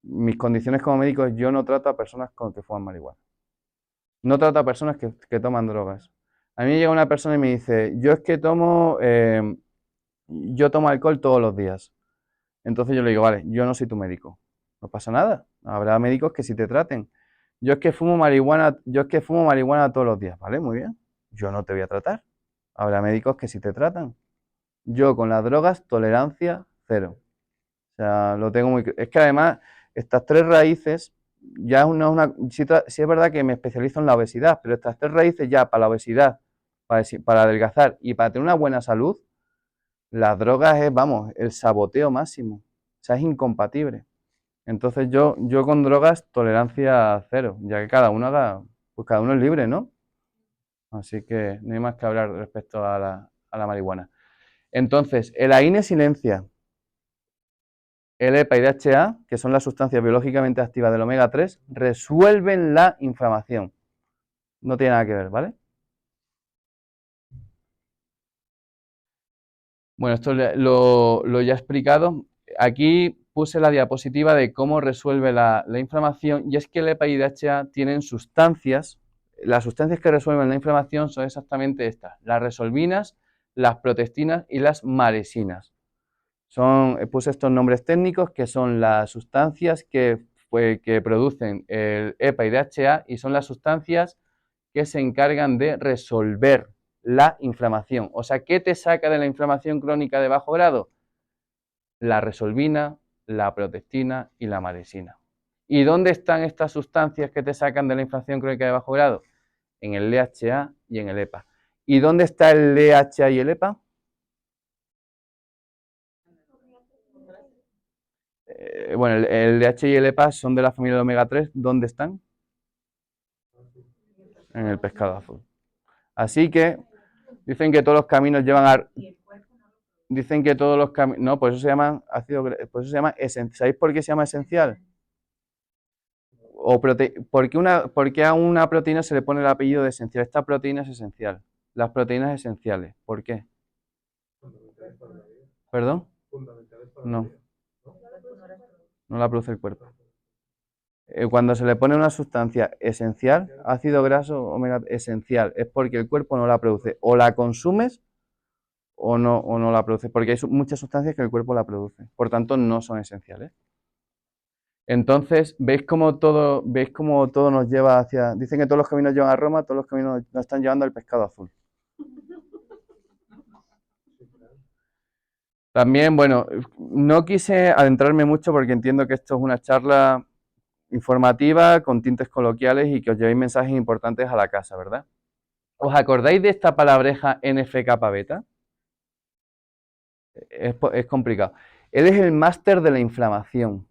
Mis condiciones como médico es yo no trato a personas con que fuman marihuana. No trato a personas que toman drogas. A mí llega una persona y me dice, yo es que yo tomo alcohol todos los días. Entonces yo le digo, vale, yo no soy tu médico. No pasa nada. Habrá médicos que sí te traten. Yo es que fumo marihuana todos los días. Vale, muy bien. Yo no te voy a tratar. Habrá médicos que sí te tratan. Yo con las drogas, tolerancia cero. O sea, lo tengo muy... Es que además, estas tres raíces, ya es sí es verdad que me especializo en la obesidad, pero estas tres raíces ya para la obesidad, para adelgazar y para tener una buena salud, las drogas es, vamos, el saboteo máximo. O sea, es incompatible. Entonces yo con drogas, tolerancia cero, ya que cada uno haga, pues cada uno es libre, ¿no? Así que no hay más que hablar respecto a la marihuana. Entonces, el AINE silencia el EPA y DHA, que son las sustancias biológicamente activas del omega 3, resuelven la inflamación. No tiene nada que ver, ¿vale? Bueno, esto lo ya he explicado. Aquí puse la diapositiva de cómo resuelve la inflamación y es que el EPA y DHA tienen sustancias. Las sustancias que resuelven la inflamación son exactamente estas, las resolvinas, las protestinas y las maresinas. Puse estos nombres técnicos que son las sustancias que producen el EPA y DHA y son las sustancias que se encargan de resolver la inflamación. O sea, ¿qué te saca de la inflamación crónica de bajo grado? La resolvina, la protestina y la maresina. ¿Y dónde están estas sustancias que te sacan de la inflamación crónica de bajo grado? En el DHA y en el EPA. ¿Y dónde está el DHA y el EPA? Bueno, el DHA y el EPA son de la familia de omega 3. ¿Dónde están? En el pescado azul. Así que dicen que todos los caminos llevan a... Dicen que todos los caminos... No, por eso se llama ácido... Por eso se llama esencial. ¿Sabéis por qué se llama esencial? ¿Por qué a una proteína se le pone el apellido de esencial? Esta proteína es esencial. Las proteínas esenciales. ¿Por qué? ¿Perdón? No. No la produce el cuerpo. Cuando se le pone una sustancia esencial, ácido graso omega esencial, es porque el cuerpo no la produce. O la consumes o no la produces, porque hay muchas sustancias que el cuerpo la produce. Por tanto, no son esenciales. Entonces, veis cómo todo nos lleva hacia... Dicen que todos los caminos llevan a Roma, todos los caminos nos están llevando al pescado azul. También, bueno, no quise adentrarme mucho porque entiendo que esto es una charla informativa, con tintes coloquiales y que os llevéis mensajes importantes a la casa, ¿verdad? ¿Os acordáis de esta palabreja NF-kappa beta? Es complicado. Él es el máster de la inflamación,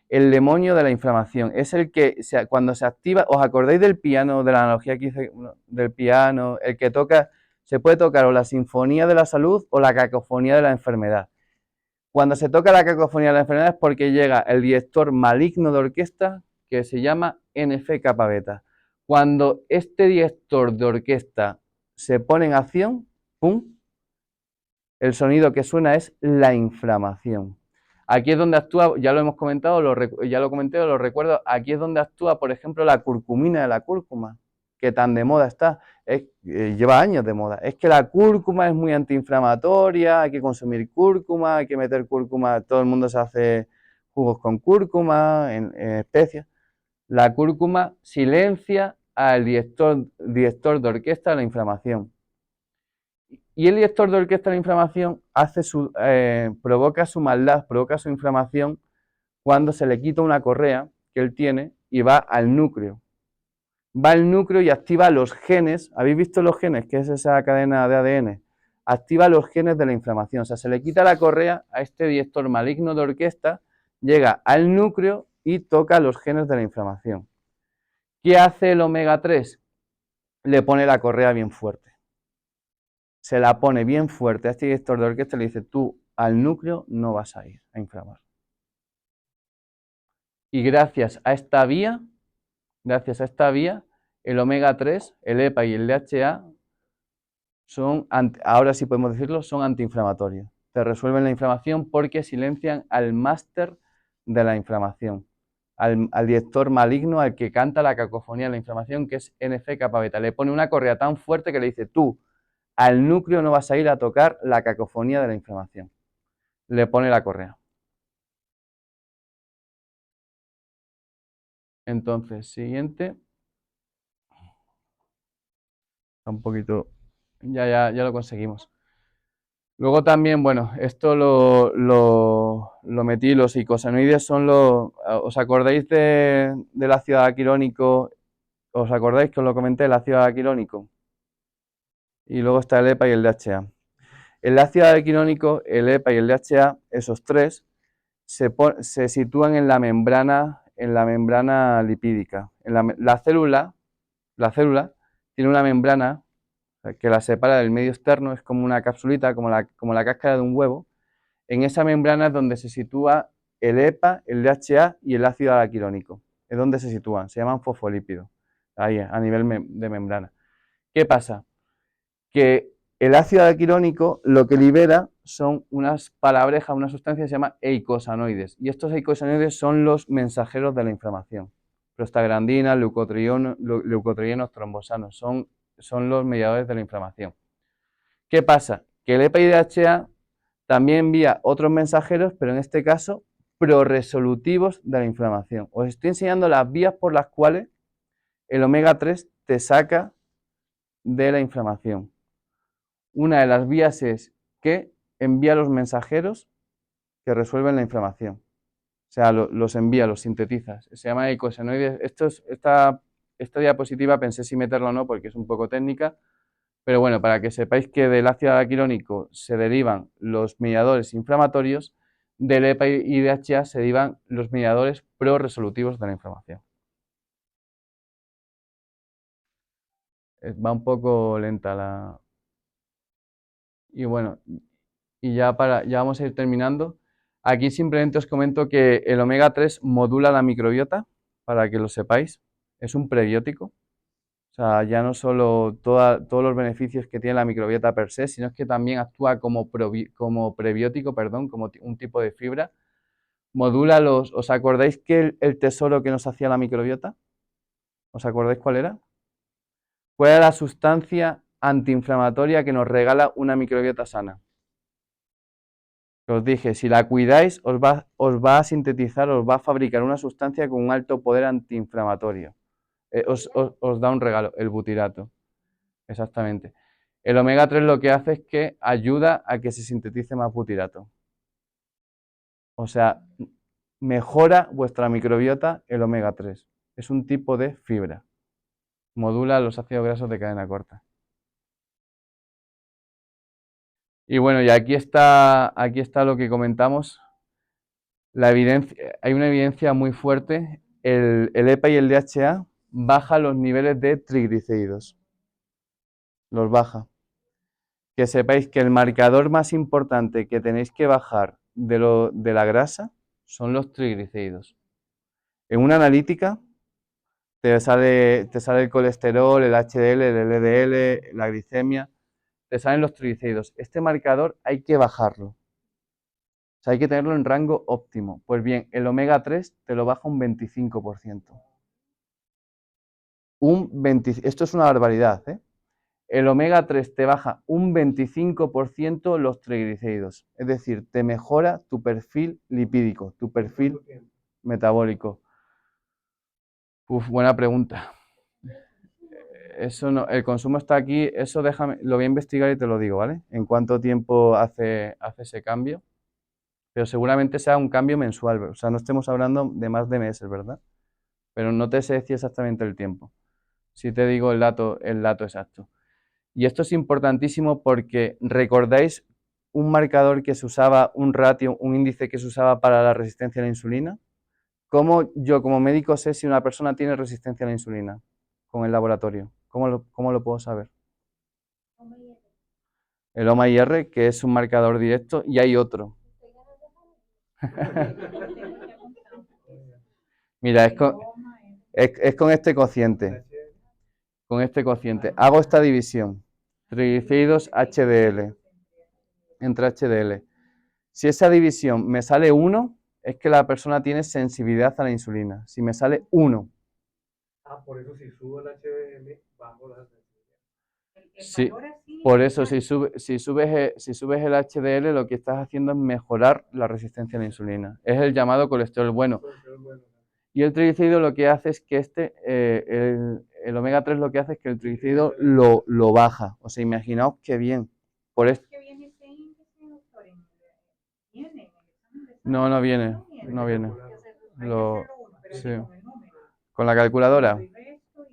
el demonio de la inflamación. Es el que cuando se activa, ¿os acordáis del piano, de la analogía que hice del piano? El que toca, se puede tocar o la sinfonía de la salud o la cacofonía de la enfermedad. Cuando se toca la cacofonía de la enfermedad es porque llega el director maligno de orquesta que se llama NF-kappa beta. Cuando este director de orquesta se pone en acción, ¡pum!, el sonido que suena es la inflamación. Aquí es donde actúa, ya lo hemos comentado, ya lo comenté, lo recuerdo, aquí es donde actúa, por ejemplo, la curcumina de la cúrcuma. que tan de moda está, lleva años de moda, es que la cúrcuma es muy antiinflamatoria, hay que consumir cúrcuma, hay que meter cúrcuma, todo el mundo se hace jugos con cúrcuma, en especias. La cúrcuma silencia al director de orquesta de la inflamación. Y el director de orquesta de la inflamación provoca su maldad, provoca su inflamación cuando se le quita una correa que él tiene y va al núcleo. Va al núcleo y activa los genes. ¿Habéis visto los genes? Que es esa cadena de ADN. Activa los genes de la inflamación. O sea, se le quita la correa a este director maligno de orquesta, llega al núcleo y toca los genes de la inflamación. ¿Qué hace el omega 3? Le pone la correa bien fuerte. Se la pone bien fuerte a este director de orquesta y le dice, tú al núcleo no vas a ir a inflamar. Y gracias a esta vía, el omega 3, el EPA y el DHA son, ahora sí podemos decirlo, son antiinflamatorios. Te resuelven la inflamación porque silencian al máster de la inflamación, al director maligno, al que canta la cacofonía de la inflamación, que es NF-kappa beta. Le pone una correa tan fuerte que le dice, tú al núcleo no vas a ir a tocar la cacofonía de la inflamación. Le pone la correa. Entonces, siguiente. Un poquito, ya lo conseguimos. Luego también, bueno, esto lo metí, los eicosanoides son los... ¿Os acordáis del ácido araquirónico? ¿Os acordáis que os lo comenté, el ácido araquirónico? Y luego está el EPA y el DHA. El ácido araquirónico, el EPA y el DHA, esos tres, se sitúan en la membrana lipídica. La célula tiene una membrana que la separa del medio externo, es como una capsulita, como la cáscara de un huevo. En esa membrana es donde se sitúa el EPA, el DHA y el ácido araquirónico. Es donde se sitúan, se llaman fosfolípidos, ahí a nivel de membrana. ¿Qué pasa? Que el ácido araquirónico lo que libera son unas palabrejas, una sustancia que se llama eicosanoides. Y estos eicosanoides son los mensajeros de la inflamación. Prostaglandinas, leucotrienos, trombosanos, son los mediadores de la inflamación. ¿Qué pasa? Que el EPA y DHA también envía otros mensajeros, pero en este caso proresolutivos de la inflamación. Os estoy enseñando las vías por las cuales el omega 3 te saca de la inflamación. Una de las vías es que envía los mensajeros que resuelven la inflamación. O sea, los envía, los sintetiza. Se llama eicosanoides. Esta diapositiva pensé si meterla o no porque es un poco técnica, pero bueno, para que sepáis que del ácido araquirónico se derivan los mediadores inflamatorios, del EPA y DHA se derivan los mediadores proresolutivos de la inflamación. Va un poco lenta la... Y bueno, ya vamos a ir terminando. Aquí simplemente os comento que el omega 3 modula la microbiota, para que lo sepáis. Es un prebiótico. O sea, ya no solo todos los beneficios que tiene la microbiota per se, sino que también actúa como prebiótico, como un tipo de fibra. Modula ¿Os acordáis que el tesoro que nos hacía la microbiota? ¿Os acordáis cuál era? ¿Cuál era la sustancia antiinflamatoria que nos regala una microbiota sana? Os dije, si la cuidáis, os va a sintetizar, os va a fabricar una sustancia con un alto poder antiinflamatorio. Os da un regalo, el butirato. Exactamente. El omega 3 lo que hace es que ayuda a que se sintetice más butirato. O sea, mejora vuestra microbiota el omega 3. Es un tipo de fibra. Modula los ácidos grasos de cadena corta. Y bueno, y aquí está lo que comentamos. La evidencia, hay una evidencia muy fuerte. El EPA y el DHA baja los niveles de triglicéridos. Los baja. Que sepáis que el marcador más importante que tenéis que bajar de la grasa son los triglicéridos. En una analítica te sale el colesterol, el HDL, el LDL, la glicemia, te salen los triglicéridos. Este marcador hay que bajarlo. O sea, hay que tenerlo en rango óptimo. Pues bien, el omega 3 te lo baja un 25%. esto es una barbaridad, ¿eh? El omega 3 te baja un 25% los triglicéridos, es decir, te mejora tu perfil lipídico, tu perfil metabólico. Uf, buena pregunta. Eso no, el consumo está aquí, eso déjame, lo voy a investigar y te lo digo, ¿vale? En cuánto tiempo hace ese cambio, pero seguramente sea un cambio mensual, o sea, no estemos hablando de más de meses, ¿verdad? Pero no te sé decir exactamente el tiempo, si te digo el dato exacto. Y esto es importantísimo porque recordáis un marcador que se usaba, un ratio, un índice que se usaba para la resistencia a la insulina. ¿Cómo yo como médico sé si una persona tiene resistencia a la insulina con el laboratorio? ¿Cómo lo puedo saber? El OMA-IR, que es un marcador directo, y hay otro. Mira, es con este cociente. Con este cociente. Hago esta división. Triglicéridos HDL. Entre HDL. Si esa división me sale 1, es que la persona tiene sensibilidad a la insulina. Si me sale 1. Por eso si subo el HDL, bajo la sensibilidad. Sí, por eso si subes el HDL, lo que estás haciendo es mejorar la resistencia a la insulina. Es el llamado colesterol bueno. Y el triglicérido lo que hace es que el omega 3 lo que hace es que el triglicérido lo baja. O sea, imaginaos qué bien. Por esto. ¿Qué viene ese índice, doctor? ¿Viene en el examen de No, no viene. sangre? No viene. Hay que hacerlo uno, pero Sí. sí con el número. Con la calculadora.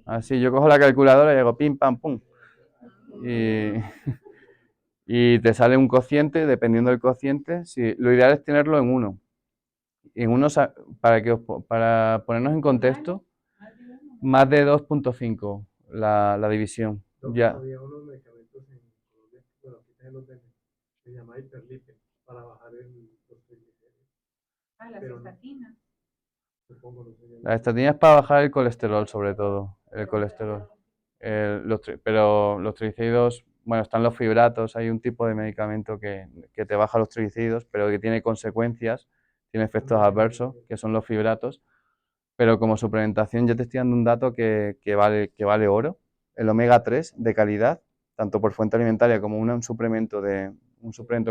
Así, yo cojo la calculadora y hago pim, pam, pum. Y te sale un cociente, dependiendo del cociente. Sí, lo ideal es tenerlo en 1. En 1, para ponernos en contexto, más de 2.5 la división. Ya. Había unos medicamentos en Colombia, bueno, aquí también los venden, se llama hiperlipid, para bajar los triglicéridos. Las estatinas. Supongo, no sé. La estatina es para bajar el colesterol, sobre todo. El colesterol. Pero los triglicéridos, bueno, están los fibratos, hay un tipo de medicamento que te baja los triglicéridos, pero que tiene consecuencias, tiene efectos adversos, que son los fibratos. Pero como suplementación, yo te estoy dando un dato que vale oro. El omega 3 de calidad, tanto por fuente alimentaria como un suplemento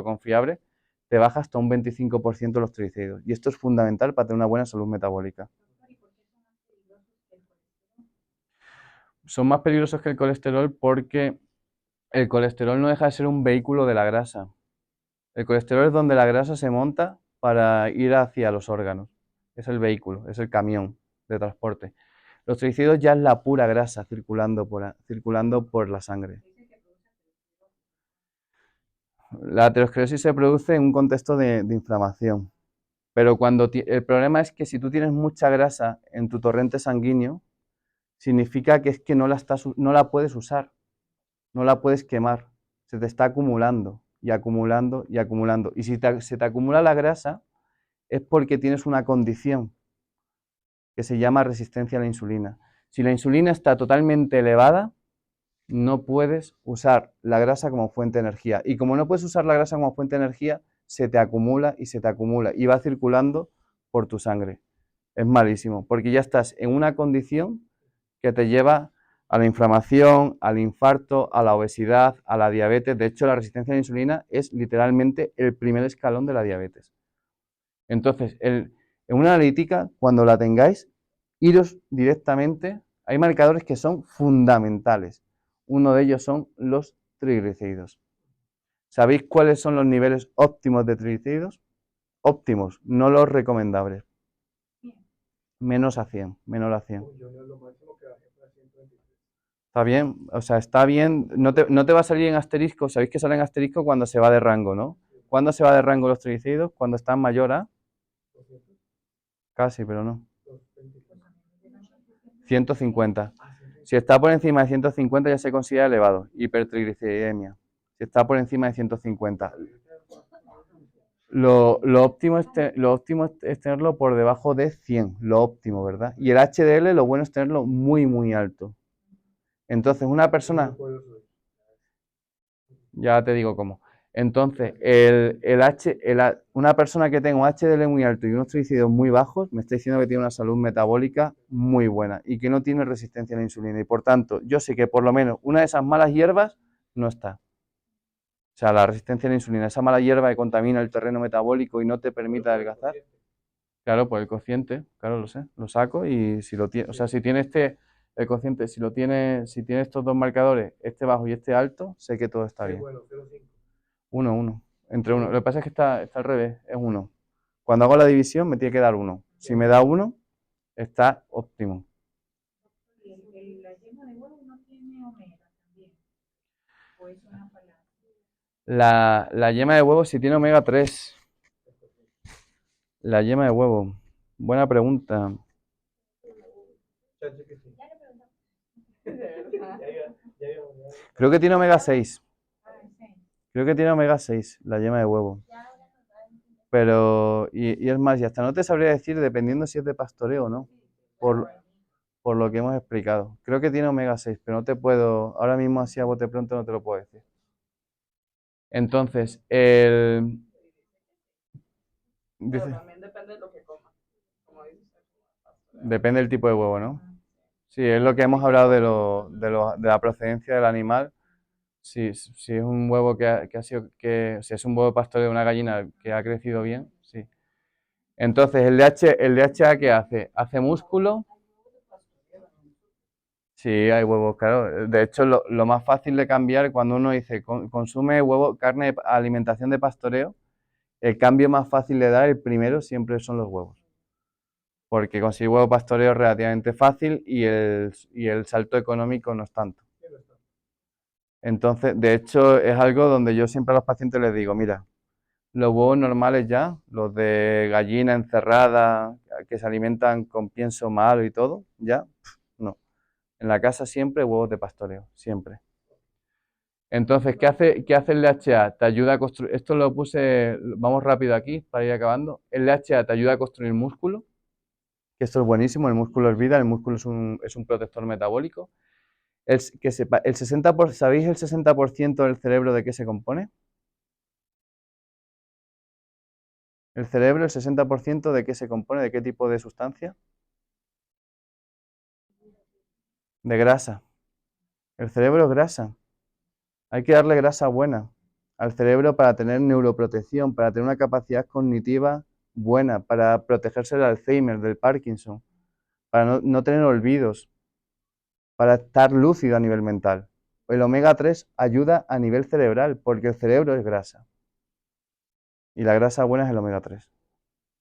confiable, te baja hasta un 25% los triglicéridos. Y esto es fundamental para tener una buena salud metabólica. Son más peligrosos que el colesterol porque el colesterol no deja de ser un vehículo de la grasa. El colesterol es donde la grasa se monta para ir hacia los órganos. Es el vehículo, es el camión de transporte. Los triglicéridos ya es la pura grasa circulando por la sangre. La aterosclerosis se produce en un contexto de inflamación. Pero el problema es que si tú tienes mucha grasa en tu torrente sanguíneo, significa que es que no la puedes usar, no la puedes quemar, se te está acumulando y acumulando y acumulando. Y si se te acumula la grasa, es porque tienes una condición que se llama resistencia a la insulina. Si la insulina está totalmente elevada, no puedes usar la grasa como fuente de energía. Y como no puedes usar la grasa como fuente de energía, se te acumula y se te acumula y va circulando por tu sangre. Es malísimo, porque ya estás en una condición que te lleva a la inflamación, al infarto, a la obesidad, a la diabetes. De hecho, la resistencia a la insulina es literalmente el primer escalón de la diabetes. Entonces, en una analítica, cuando la tengáis, iros directamente. Hay marcadores que son fundamentales. Uno de ellos son los triglicéridos. ¿Sabéis cuáles son los niveles óptimos de triglicéridos? Óptimos, no los recomendables. Menos a 100, menor a 100. Está bien, o sea, está bien. No te va a salir en asterisco. Sabéis que sale en asterisco cuando se va de rango, ¿no? ¿Cuándo se va de rango los triglicéridos? Cuando están mayor a... Casi, pero no. 150. Si está por encima de 150 ya se considera elevado, hipertrigliceridemia. Si está por encima de 150. Lo óptimo es tenerlo por debajo de 100, lo óptimo, ¿verdad? Y el HDL lo bueno es tenerlo muy, muy alto. Entonces, una persona... Ya te digo cómo. Entonces, una persona que tenga un HDL muy alto y unos triglicéridos muy bajos, me está diciendo que tiene una salud metabólica muy buena y que no tiene resistencia a la insulina. Y por tanto, yo sé que por lo menos una de esas malas hierbas no está. O sea, la resistencia a la insulina, esa mala hierba que contamina el terreno metabólico y no te permite adelgazar. Claro, pues el cociente, claro, lo sé, lo saco y si lo tiene, o sea, si tiene el cociente, si tiene estos dos marcadores, este bajo y este alto, sé que todo está Es bien. bueno, 0,5. 1, 1, entre 1. Lo que pasa es que está al revés, es 1. Cuando hago la división me tiene que dar 1. Si me da 1, está óptimo. La yema de huevo no tiene omega también, o es una palabra. La yema de huevo si tiene omega 3. La yema de huevo. Buena pregunta. ChatGPT. Creo que tiene omega 6. Ah, sí. Creo que tiene omega 6, la yema de huevo. Pero, y es más, y hasta no te sabría decir dependiendo si es de pastoreo o no, por lo que hemos explicado. Creo que tiene omega 6, pero no te puedo, ahora mismo así a bote pronto no te lo puedo decir. Entonces, Pero dice, también depende de lo que coma, como dices. depende del tipo de huevo, ¿no? Sí, es lo que hemos hablado de la procedencia del animal. Si es un huevo si es un huevo de pastoreo de una gallina que ha crecido bien, sí. Entonces, el DHA ¿qué hace? Hace músculo. Sí, hay huevos, claro. De hecho, lo más fácil de cambiar cuando uno dice consume huevo, carne, alimentación de pastoreo, el cambio más fácil de dar, el primero, siempre son los huevos. Porque conseguir huevo pastoreo es relativamente fácil y el salto económico no es tanto. Entonces, de hecho, es algo donde yo siempre a los pacientes les digo, mira, los huevos normales ya, los de gallina encerrada, que se alimentan con pienso malo y todo, ya, no. En la casa siempre huevos de pastoreo, siempre. Entonces, qué hace el DHA? Te ayuda a construir, esto lo puse, vamos rápido aquí para ir acabando. El DHA te ayuda a construir músculo, que esto es buenísimo, el músculo es vida, el músculo es un protector metabólico. ¿Sabéis el 60% del cerebro de qué se compone? El cerebro, el 60% de qué se compone, de qué tipo de sustancia? De grasa. El cerebro es grasa. Hay que darle grasa buena al cerebro para tener neuroprotección, para tener una capacidad cognitiva buena, para protegerse del Alzheimer, del Parkinson, para no tener olvidos, para estar lúcido a nivel mental. El omega 3 ayuda a nivel cerebral, porque el cerebro es grasa. Y la grasa buena es el omega 3.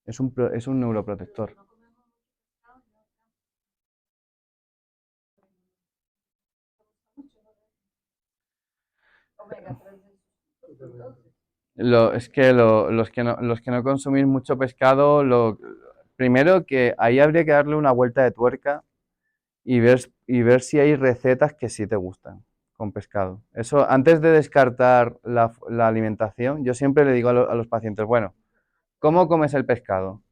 Es un neuroprotector. Los que no consumís mucho pescado, primero que ahí habría que darle una vuelta de tuerca y ver si hay recetas que sí te gustan con pescado. Eso, antes de descartar la alimentación, yo siempre le digo a los pacientes, bueno, ¿cómo comes el pescado?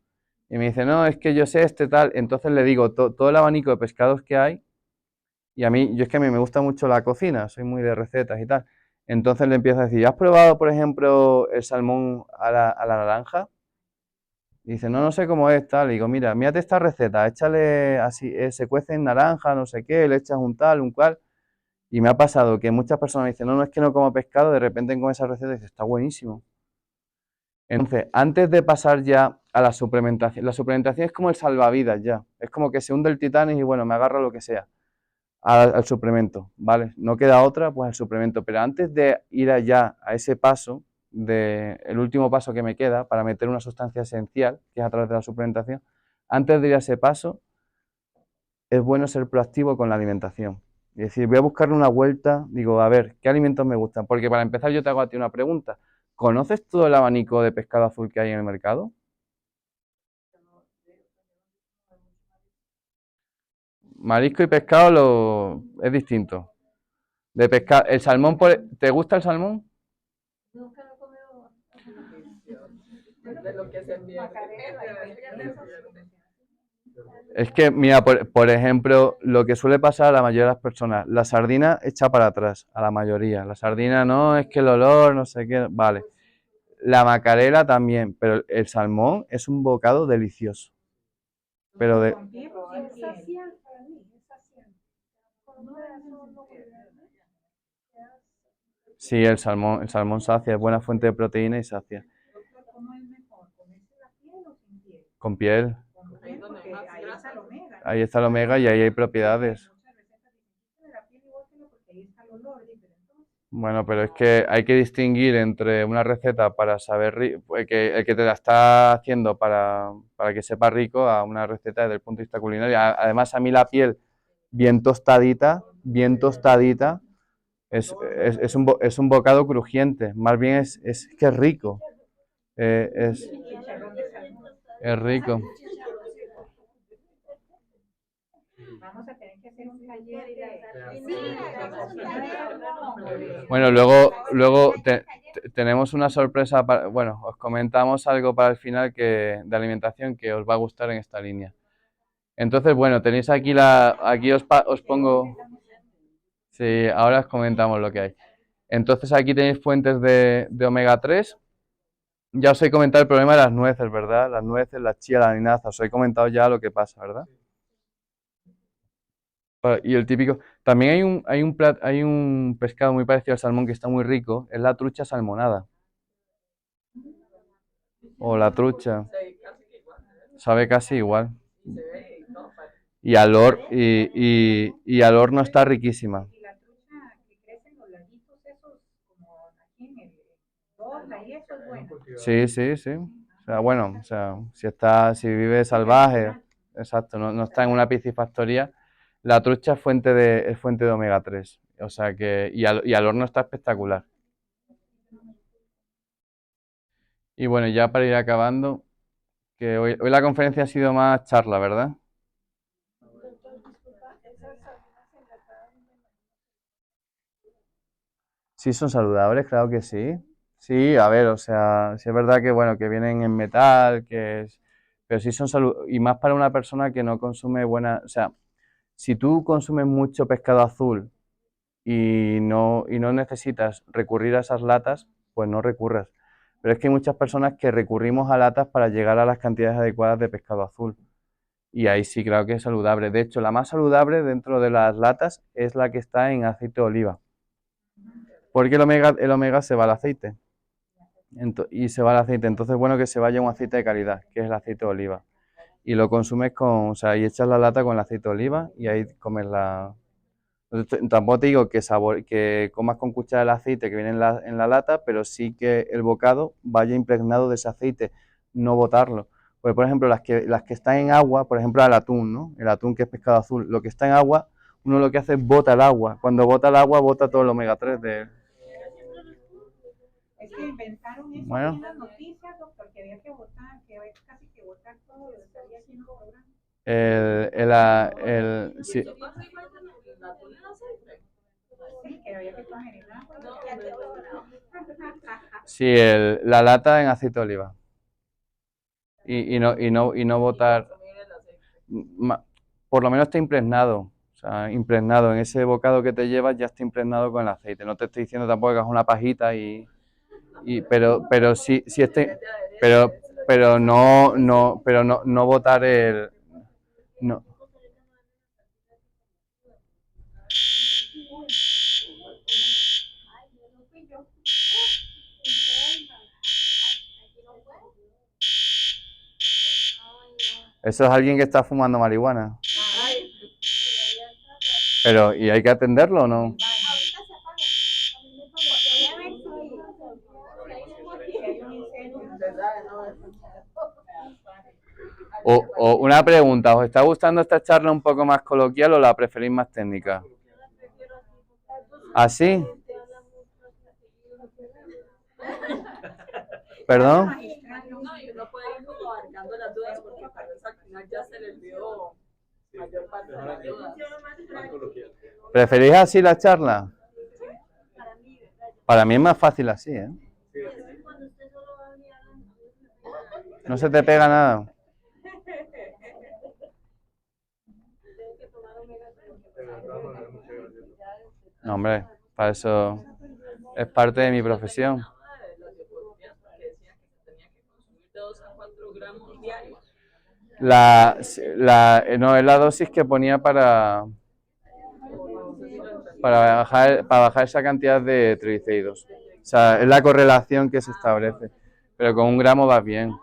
Y me dice, no, es que yo sé tal. Entonces le digo todo el abanico de pescados que hay. Y es que a mí me gusta mucho la cocina, soy muy de recetas y tal. Entonces le empiezo a decir, ¿has probado, por ejemplo, el salmón a la naranja? Y dice, no, no sé cómo es, tal. Y digo, mira, mírate esta receta, échale así, se cuece en naranja, no sé qué, le echas un tal, un cual. Y me ha pasado que muchas personas me dicen, no, no es que no como pescado, de repente con esa receta y dice, está buenísimo. Entonces, antes de pasar ya a la suplementación es como el salvavidas ya. Es como que se hunde el Titanic y bueno, me agarra lo que sea. Al suplemento, ¿vale? No queda otra, pues el suplemento. Pero antes de ir allá a ese paso, el último paso que me queda para meter una sustancia esencial, que es a través de la suplementación, antes de ir a ese paso, es bueno ser proactivo con la alimentación. Es decir, voy a buscarle una vuelta, digo, a ver, ¿qué alimentos me gustan? Porque para empezar yo te hago a ti una pregunta. ¿Conoces todo el abanico de pescado azul que hay en el mercado? Marisco y pescado es distinto. De pescado, el salmón, ¿te gusta el salmón? Nunca lo he comido. De lo que se pierde. Macarela y Se pierde. Es que, mira, por ejemplo, lo que suele pasar a la mayoría de las personas, la sardina echa para atrás, a la mayoría. La sardina no, es que el olor, no sé qué, vale. La macarela también, pero el salmón es un bocado delicioso. Pero de, Con piel o sin piel. sí, el salmón sacia, es buena fuente de proteína y sacia. Doctor, ¿cómo es mejor? ¿Comerse la piel o sin piel? Con piel, Con piel, porque ahí está el omega, ¿no? ahí está el omega y ahí hay propiedades. Muchas recetas dicen, quítale la piel y bótelo porque ahí está el olor, pero entonces, Bueno, pero es que hay que distinguir entre una receta para saber, el que te la está haciendo para que sepa rico a una receta desde el punto de vista culinario. Además, a mí la piel bien tostadita, es un bocado crujiente, más bien es que es rico, es, chicharrón de salmón. es rico. Vamos a tener que hacer un taller de hagamos un taller. Bueno, luego tenemos una sorpresa, bueno, os comentamos algo para el final de alimentación que os va a gustar en esta línea. Entonces, bueno, tenéis aquí aquí os pongo, sí, ahora os comentamos lo que hay. Entonces aquí tenéis fuentes de omega 3. Ya os he comentado el problema de las nueces, ¿verdad? Las nueces, la chía, la linaza, os he comentado ya lo que pasa, ¿verdad? Y el típico, también hay un pescado muy parecido al salmón que está muy rico, es la trucha salmonada. O la trucha, Sí, casi que igual. sabe casi igual. Y se ve y todo, parece. Y al horno está riquísima. y la trucha que crece en los laguitos esos, como aquí en el Dorla y eso es bueno. Sí, sí, sí. O sea, bueno, o sea, si vive salvaje, exacto, no está en una piscifactoría, la trucha es fuente de omega 3. O sea que, y al horno está espectacular. Y bueno, ya para ir acabando, que hoy la conferencia ha sido más charla, ¿verdad? Sí, son saludables, claro que sí. Sí, a ver, o sea, sí es verdad que bueno, que vienen en metal, pero sí son saludables, y más para una persona que no consume o sea, si tú consumes mucho pescado azul y no necesitas recurrir a esas latas, pues no recurras. Pero es que hay muchas personas que recurrimos a latas para llegar a las cantidades adecuadas de pescado azul. Y ahí sí, claro que es saludable. De hecho, la más saludable dentro de las latas es la que está en aceite de oliva. Porque el omega se va al aceite. Y se va al aceite. Entonces es bueno que se vaya un aceite de calidad, que es el aceite de oliva. Y lo consumes o sea, y echas la lata con el aceite de oliva y ahí comes la. Tampoco te digo que comas con cuchara el aceite que viene en la lata, pero sí que el bocado vaya impregnado de ese aceite, no botarlo. Porque, por ejemplo, las que están en agua, por ejemplo, el atún, ¿no? El atún que es pescado azul, lo que está en agua, uno lo que hace es bota el agua. Cuando bota el agua, bota todo el omega 3 de. Es que inventaron eso Bueno. en las noticias, doctor, que había que votar, que había casi que votar todo lo que salía haciendo el programa. Sí, Eso pasa igual con el atún en aceite. Sí, que había que comer el agua. sí, la lata en aceite de oliva. Y no botar. Consumir el aceite. Por lo menos está impregnado. O sea, impregnado en ese bocado que te llevas ya está impregnado con el aceite. No te estoy diciendo tampoco que hagas una pajita pero sí pero no botar el no. Eso es alguien que está fumando marihuana. Pero, ¿y hay que atenderlo o no? O una pregunta, ¿os está gustando esta charla un poco más coloquial o la preferís más técnica? ¿Así? ¿Perdón? No, y uno puede ir como abarcando las dudas porque tal vez al final ya se les dio mayor parte de las dudas. ¿Preferís así la charla? Para mí es más fácil así, ¿eh? No se te pega nada. tomar omega 3. De verdad, María, muchas gracias. No, hombre, para eso es parte de mi profesión. Nada de las diapositivas porque decían que se tenía que consumir de 2 a 4 gramos diarios. No, es la dosis que ponía para bajar esa cantidad de triglicéridos. O sea, es la correlación que se establece. Pero con 1 gramo vas bien.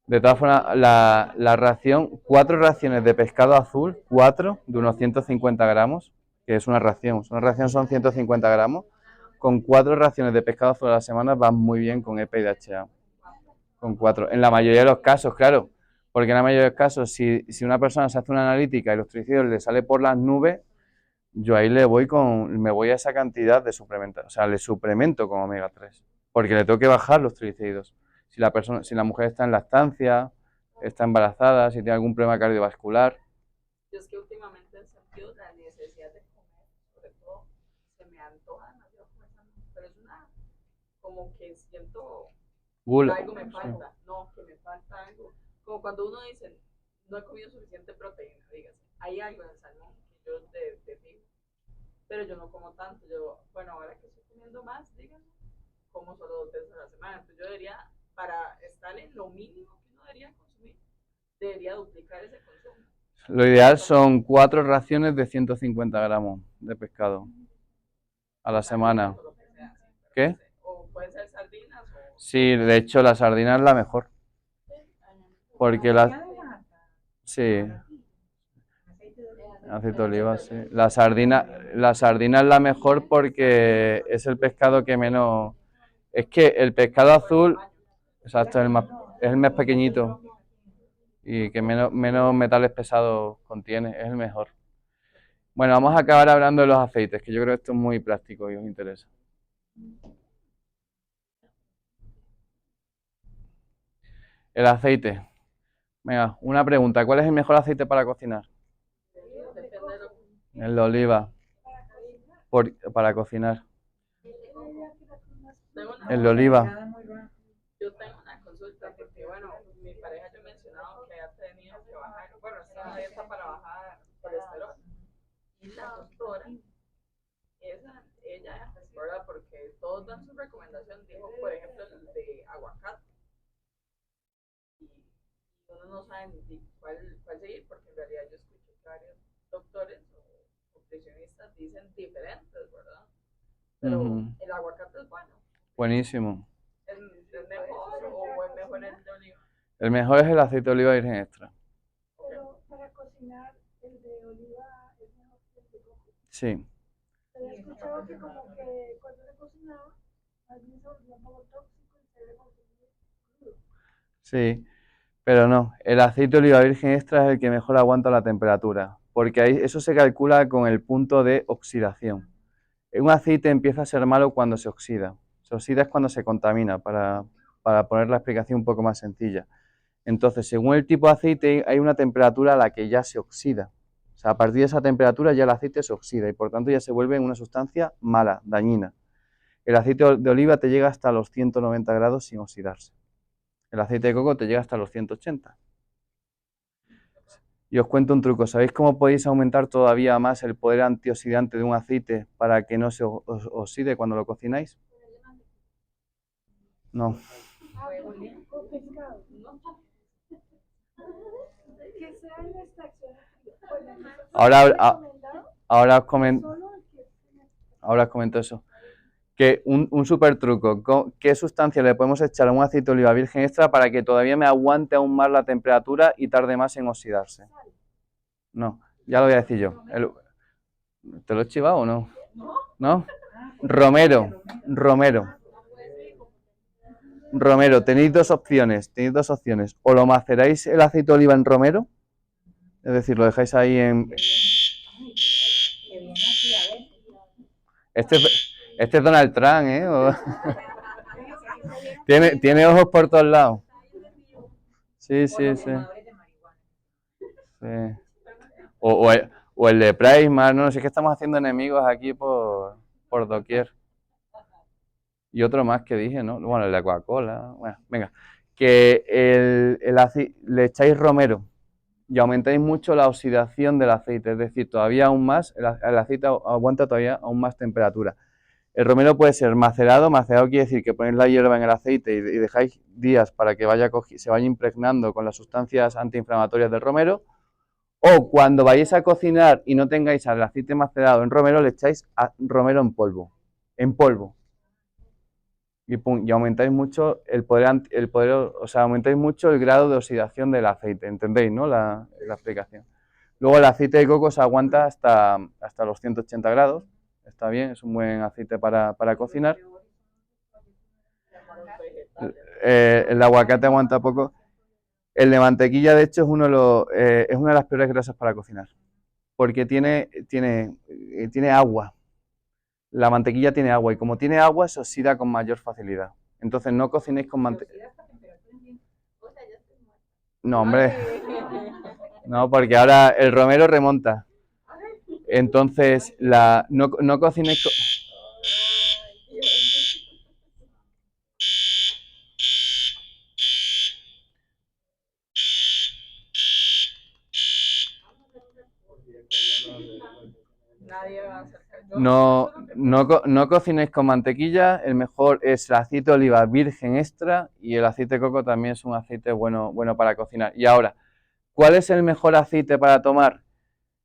De todas formas, la ración, 4 raciones de pescado azul, 4 de unos 150 gramos, que es una ración. Una ración son 150 gramos. Con 4 raciones de pescado azul a la semana vas muy bien con EPA y DHA. Con 4. En la mayoría de los casos, claro. Porque en la mayoría de los casos, si una persona se hace una analítica y los triglicéridos le sale por las nubes, yo ahí me voy a esa cantidad de suplementar. O sea, le suplemento con omega 3. Porque le tengo que bajar los triglicéridos. Si la mujer está en lactancia, está embarazada, si tiene algún problema cardiovascular. Yo es que últimamente he sentido la necesidad de comer, sobre todo se me antoja demasiado comer salmón, pero es como que siento Gula. algo me falta, no, que me falta algo. Como cuando uno dice, no he comido suficiente proteína, dígase, hay algo en el salmón que yo de fijo, pero yo no como tanto. Bueno, ahora que estoy comiendo más, dígame, como solo 2 veces a la semana. Entonces yo debería, para estar en lo mínimo que uno debería consumir, debería duplicar ese consumo. Lo ideal son 4 raciones de 150 gramos de pescado a la semana. ¿Qué? O pueden ser sardinas o... Sí, de hecho la sardina es la mejor. Porque sí, aceite de oliva, sí. La sardina es la mejor porque es el pescado que menos... Es que el pescado azul, exacto, es el más pequeñito y que menos metales pesados contiene, es el mejor. Bueno, vamos a acabar hablando de los aceites, que yo creo que esto es muy práctico y os interesa. El aceite. Venga, una pregunta. ¿Cuál es el mejor aceite para cocinar? El de oliva. Para cocinar. El de oliva. Yo tengo una consulta porque, bueno, mi pareja yo he mencionado que ha tenido que bajar, bueno, está en la dieta para bajar colesterol. Y la doctora, ella, ¿verdad? Porque todos dan su recomendación, dijo, por ejemplo, el de aguacate. Y uno no sabe cuál seguir, porque en realidad yo escucho que varios doctores o nutricionistas dicen diferentes, ¿verdad? Pero el aguacate es bueno. Buenísimo. ¿Es mejor o es mejor el de oliva? El mejor es el aceite de oliva virgen extra. Pero para cocinar, el de oliva es mejor que el de coco. Sí. Pero he escuchado que como que cuando se cocinaba, más bien se volvía un poco tóxico y se debe consumir crudo. Sí, pero no. El aceite de oliva virgen extra es el que mejor aguanta la temperatura, porque ahí eso se calcula con el punto de oxidación. Un aceite empieza a ser malo cuando se oxida. Se oxida es cuando se contamina, para poner la explicación un poco más sencilla. Entonces, según el tipo de aceite, hay una temperatura a la que ya se oxida. O sea, a partir de esa temperatura ya el aceite se oxida y por tanto ya se vuelve una sustancia mala, dañina. El aceite de oliva te llega hasta los 190 grados sin oxidarse. El aceite de coco te llega hasta los 180. Y os cuento un truco. ¿Sabéis cómo podéis aumentar todavía más el poder antioxidante de un aceite para que no se oxide cuando lo cocináis? No. Con pescado. Que sea en la extracción. Ahora os comento eso. Que un super truco. ¿Qué sustancia le podemos echar a un aceite de oliva virgen extra para que todavía me aguante aún más la temperatura y tarde más en oxidarse? No, ya lo voy a decir yo. ¿Te lo he chivado o no? ¿No? Romero. Tenéis dos opciones. O lo maceráis el aceite de oliva en romero, es decir, lo dejáis ahí en... Este es Donald Trump, ¿eh? Tiene ojos por todos lados. Sí. O el de Primark, no sé, es que estamos haciendo enemigos aquí por doquier. Y otro más que dije, ¿no? Bueno, el de Coca-Cola. Bueno, venga. Que le echáis romero. y aumentáis mucho la oxidación del aceite, es decir, todavía aún más, el aceite aguanta todavía aún más temperatura. El romero puede ser macerado, macerado quiere decir que ponéis la hierba en el aceite y dejáis días para que se vaya impregnando con las sustancias antiinflamatorias del romero, o cuando vayáis a cocinar y no tengáis el aceite macerado en romero, le echáis romero en polvo, y aumentáis mucho o sea, aumentáis mucho el grado de oxidación del aceite, ¿entendéis, no? La explicación. Luego el aceite de coco se aguanta hasta los 180 grados, está bien, es un buen aceite para cocinar. El aguacate aguanta poco. El de mantequilla, de hecho, es una de las peores grasas para cocinar, porque tiene agua. La mantequilla tiene agua, y como tiene agua, se oxida con mayor facilidad. Entonces, no cocinéis con mantequilla. No, hombre. No, porque ahora el romero remonta. Entonces, no cocinéis con... Nadie va a acercar. No cocinéis con mantequilla, el mejor es el aceite de oliva virgen extra, y el aceite de coco también es un aceite bueno para cocinar. Y ahora, ¿cuál es el mejor aceite para tomar?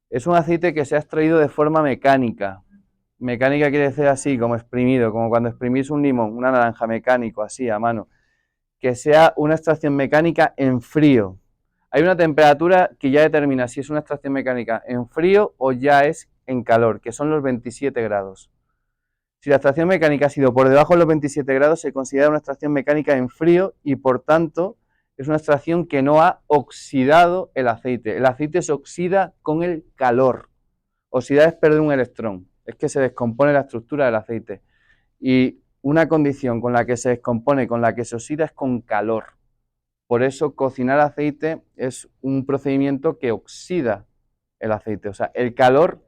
Es un aceite que se ha extraído de forma mecánica. Mecánica quiere decir así, como exprimido, como cuando exprimís un limón, una naranja, mecánico, así, a mano. Que sea una extracción mecánica en frío. Hay una temperatura que ya determina si es una extracción mecánica en frío o ya es en calor, que son los 27 grados. Si la extracción mecánica ha sido por debajo de los 27 grados, se considera una extracción mecánica en frío, y por tanto es una extracción que no ha oxidado el aceite. El aceite se oxida con el calor. Oxidar es perder un electrón, es que se descompone la estructura del aceite. Y una condición con la que se descompone, con la que se oxida, es con calor. Por eso cocinar aceite es un procedimiento que oxida el aceite. O sea, el calor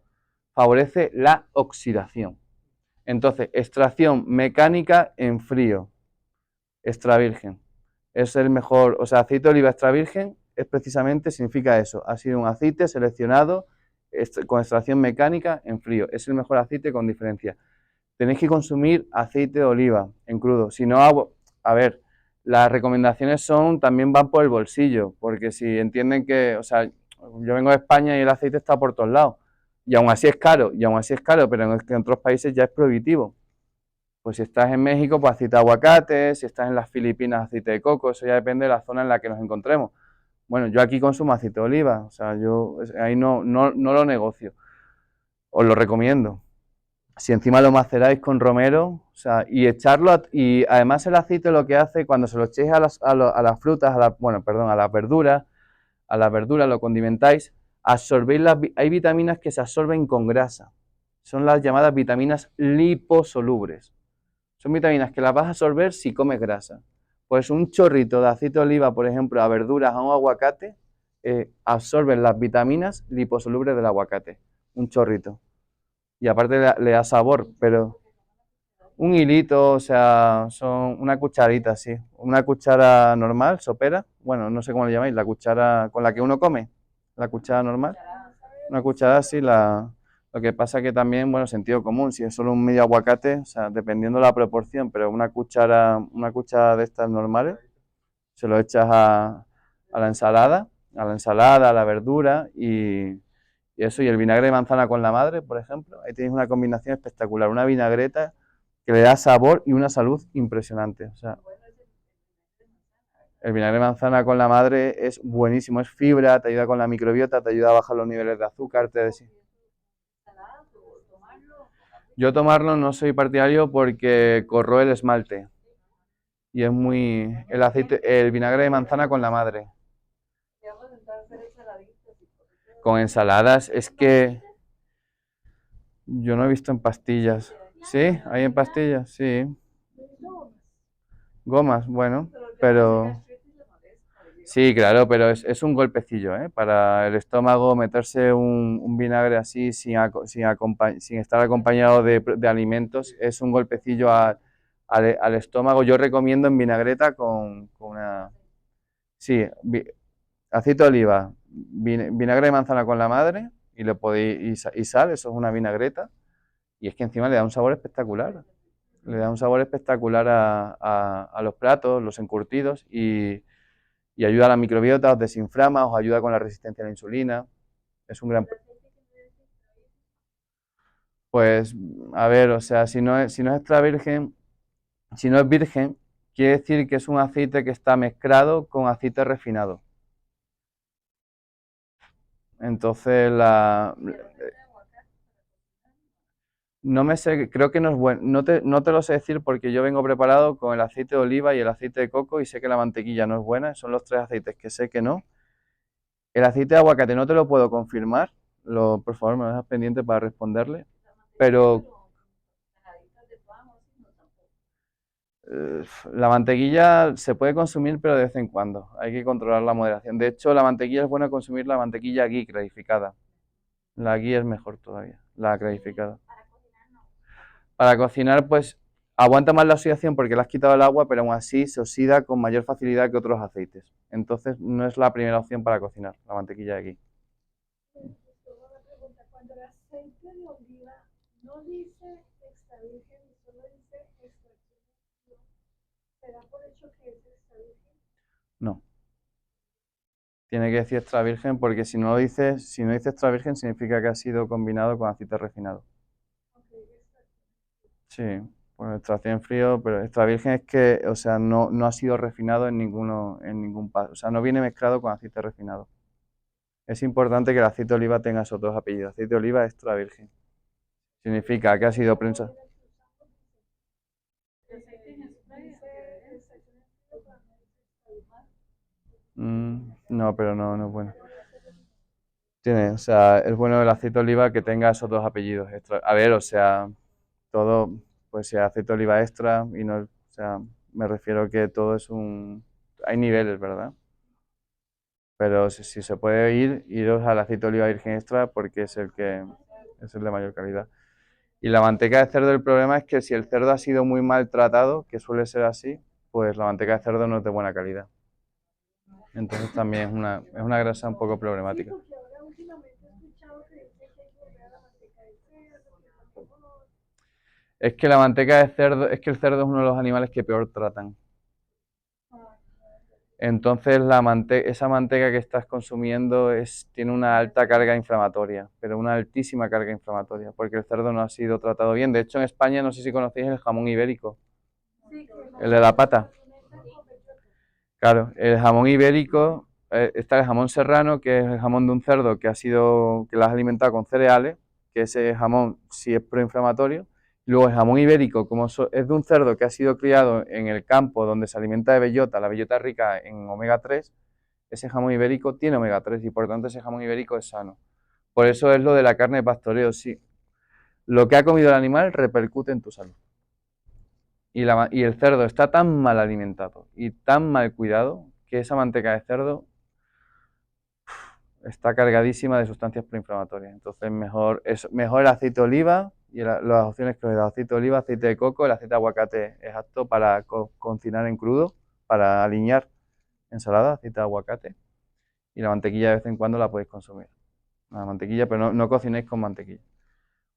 favorece la oxidación. Entonces, extracción mecánica en frío, extra virgen. Es el mejor, o sea, aceite de oliva extra virgen es precisamente, significa eso. Ha sido un aceite seleccionado con extracción mecánica en frío. Es el mejor aceite con diferencia. Tenéis que consumir aceite de oliva en crudo. Si no, a ver, las recomendaciones también van por el bolsillo, porque si entienden que, o sea, yo vengo de España y el aceite está por todos lados, y aún así es caro, pero en otros países ya es prohibitivo. Pues si estás en México, pues aceite de aguacate; si estás en las Filipinas, aceite de coco; eso ya depende de la zona en la que nos encontremos. Bueno, yo aquí consumo aceite de oliva, o sea, yo ahí no lo negocio, os lo recomiendo. Si encima lo maceráis con romero, o sea, y echarlo, y además el aceite lo que hace, cuando se lo echéis a las frutas, a las verduras, lo condimentáis, hay vitaminas que se absorben con grasa, son las llamadas vitaminas liposolubles. Son vitaminas que las vas a absorber si comes grasa. Pues un chorrito de aceite de oliva, por ejemplo, a verduras, a un aguacate, absorben las vitaminas liposolubles del aguacate, un chorrito. Y aparte le da sabor, pero un hilito, o sea, son una cucharita, sí. Una cuchara normal, sopera, bueno, no sé cómo le llamáis, la cuchara con la que uno come, la cuchara normal. Una cuchara así, lo que pasa que también, bueno, sentido común, si es solo un medio aguacate, o sea, dependiendo de la proporción, pero una cuchara de estas normales, se lo echas a la ensalada, a la verdura, y eso, y el vinagre de manzana con la madre, por ejemplo, ahí tenéis una combinación espectacular, una vinagreta que le da sabor y una salud impresionante. O sea, el vinagre de manzana con la madre es buenísimo, es fibra, te ayuda con la microbiota, te ayuda a bajar los niveles de azúcar. Yo tomarlo no soy partidario porque corroe el esmalte, y es el vinagre de manzana con la madre. Con ensaladas, es que yo no he visto en pastillas. ¿Sí? ¿Hay en pastillas? Sí. Gomas, bueno, pero... Sí, claro, pero es un golpecillo, ¿eh? Para el estómago meterse un vinagre así sin estar acompañado de alimentos, es un golpecillo al estómago. Yo recomiendo en vinagreta con una... Sí, aceite de oliva, vinagre de manzana con la madre y le podéis, y sal, eso es una vinagreta. Y es que encima le da un sabor espectacular. Le da un sabor espectacular a los platos, los encurtidos y ayuda a la microbiota, os desinflama, os ayuda con la resistencia a la insulina. Es un gran... Pues, a ver, o sea, si no es extra virgen, si no es virgen, quiere decir que es un aceite que está mezclado con aceite refinado. Entonces, no me sé, creo que no es bueno, no te lo sé decir porque yo vengo preparado con el aceite de oliva y el aceite de coco y sé que la mantequilla no es buena, son los tres aceites que sé que no. El aceite de aguacate no te lo puedo confirmar, por favor me lo dejas pendiente para responderle, pero la mantequilla se puede consumir pero de vez en cuando, hay que controlar la moderación. De hecho, la mantequilla es buena consumir la mantequilla ghee clarificada, la ghee es mejor todavía, la clarificada. Para cocinar, pues aguanta más la oxidación porque le has quitado el agua, pero aún así se oxida con mayor facilidad que otros aceites. Entonces, no es la primera opción para cocinar, la mantequilla de aquí. Cuando el aceite de oliva no dice extra virgen, solo dice extracción, ¿se da por hecho que es extra virgen? No. Tiene que decir extra virgen porque si no dice extra virgen significa que ha sido combinado con aceite refinado. Sí, pues extracción en frío, pero extra virgen es que, o sea, no ha sido refinado en ningún paso. O sea, no viene mezclado con aceite refinado. Es importante que el aceite de oliva tenga esos dos apellidos. Aceite de oliva extra virgen. Significa que ha sido prensa. No, pero no es bueno. O sea, es bueno el aceite de oliva que tenga esos dos apellidos extra. A ver, o sea, todo, pues si aceite de oliva extra y no, o sea, me refiero que todo es hay niveles, ¿verdad? Pero si se puede iros al aceite de oliva virgen extra porque es el de mayor calidad. Y la manteca de cerdo, el problema es que si el cerdo ha sido muy maltratado, que suele ser así, pues la manteca de cerdo no es de buena calidad. Entonces también es una grasa un poco problemática. Sí, porque ahora últimamente he escuchado que dicen que hay que volver a la manteca de cerdo, que es mejor. Es que la manteca de cerdo, es que el cerdo es uno de los animales que peor tratan. Entonces esa manteca que estás consumiendo tiene una alta carga inflamatoria, pero una altísima carga inflamatoria, porque el cerdo no ha sido tratado bien. De hecho, en España no sé si conocéis el jamón ibérico, el de la pata. Claro, el jamón ibérico, está el jamón serrano, que es el jamón de un cerdo que lo has alimentado con cereales, que ese jamón sí es proinflamatorio. Luego el jamón ibérico, como es de un cerdo que ha sido criado en el campo donde se alimenta de bellota, la bellota es rica en omega 3, ese jamón ibérico tiene omega 3 y por tanto ese jamón ibérico es sano. Por eso es lo de la carne de pastoreo, sí. Lo que ha comido el animal repercute en tu salud. Y el cerdo está tan mal alimentado y tan mal cuidado que esa manteca de cerdo está cargadísima de sustancias proinflamatorias. Entonces mejor el aceite de oliva y las opciones que os he dado: aceite de oliva, aceite de coco, el aceite de aguacate es apto para cocinar en crudo, para aliñar ensalada, aceite de aguacate, y la mantequilla de vez en cuando la podéis consumir. La mantequilla, pero no cocinéis con mantequilla.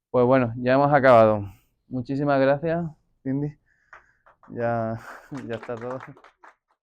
Pues bueno, ya hemos acabado. Muchísimas gracias, Cindy. Ya está todo.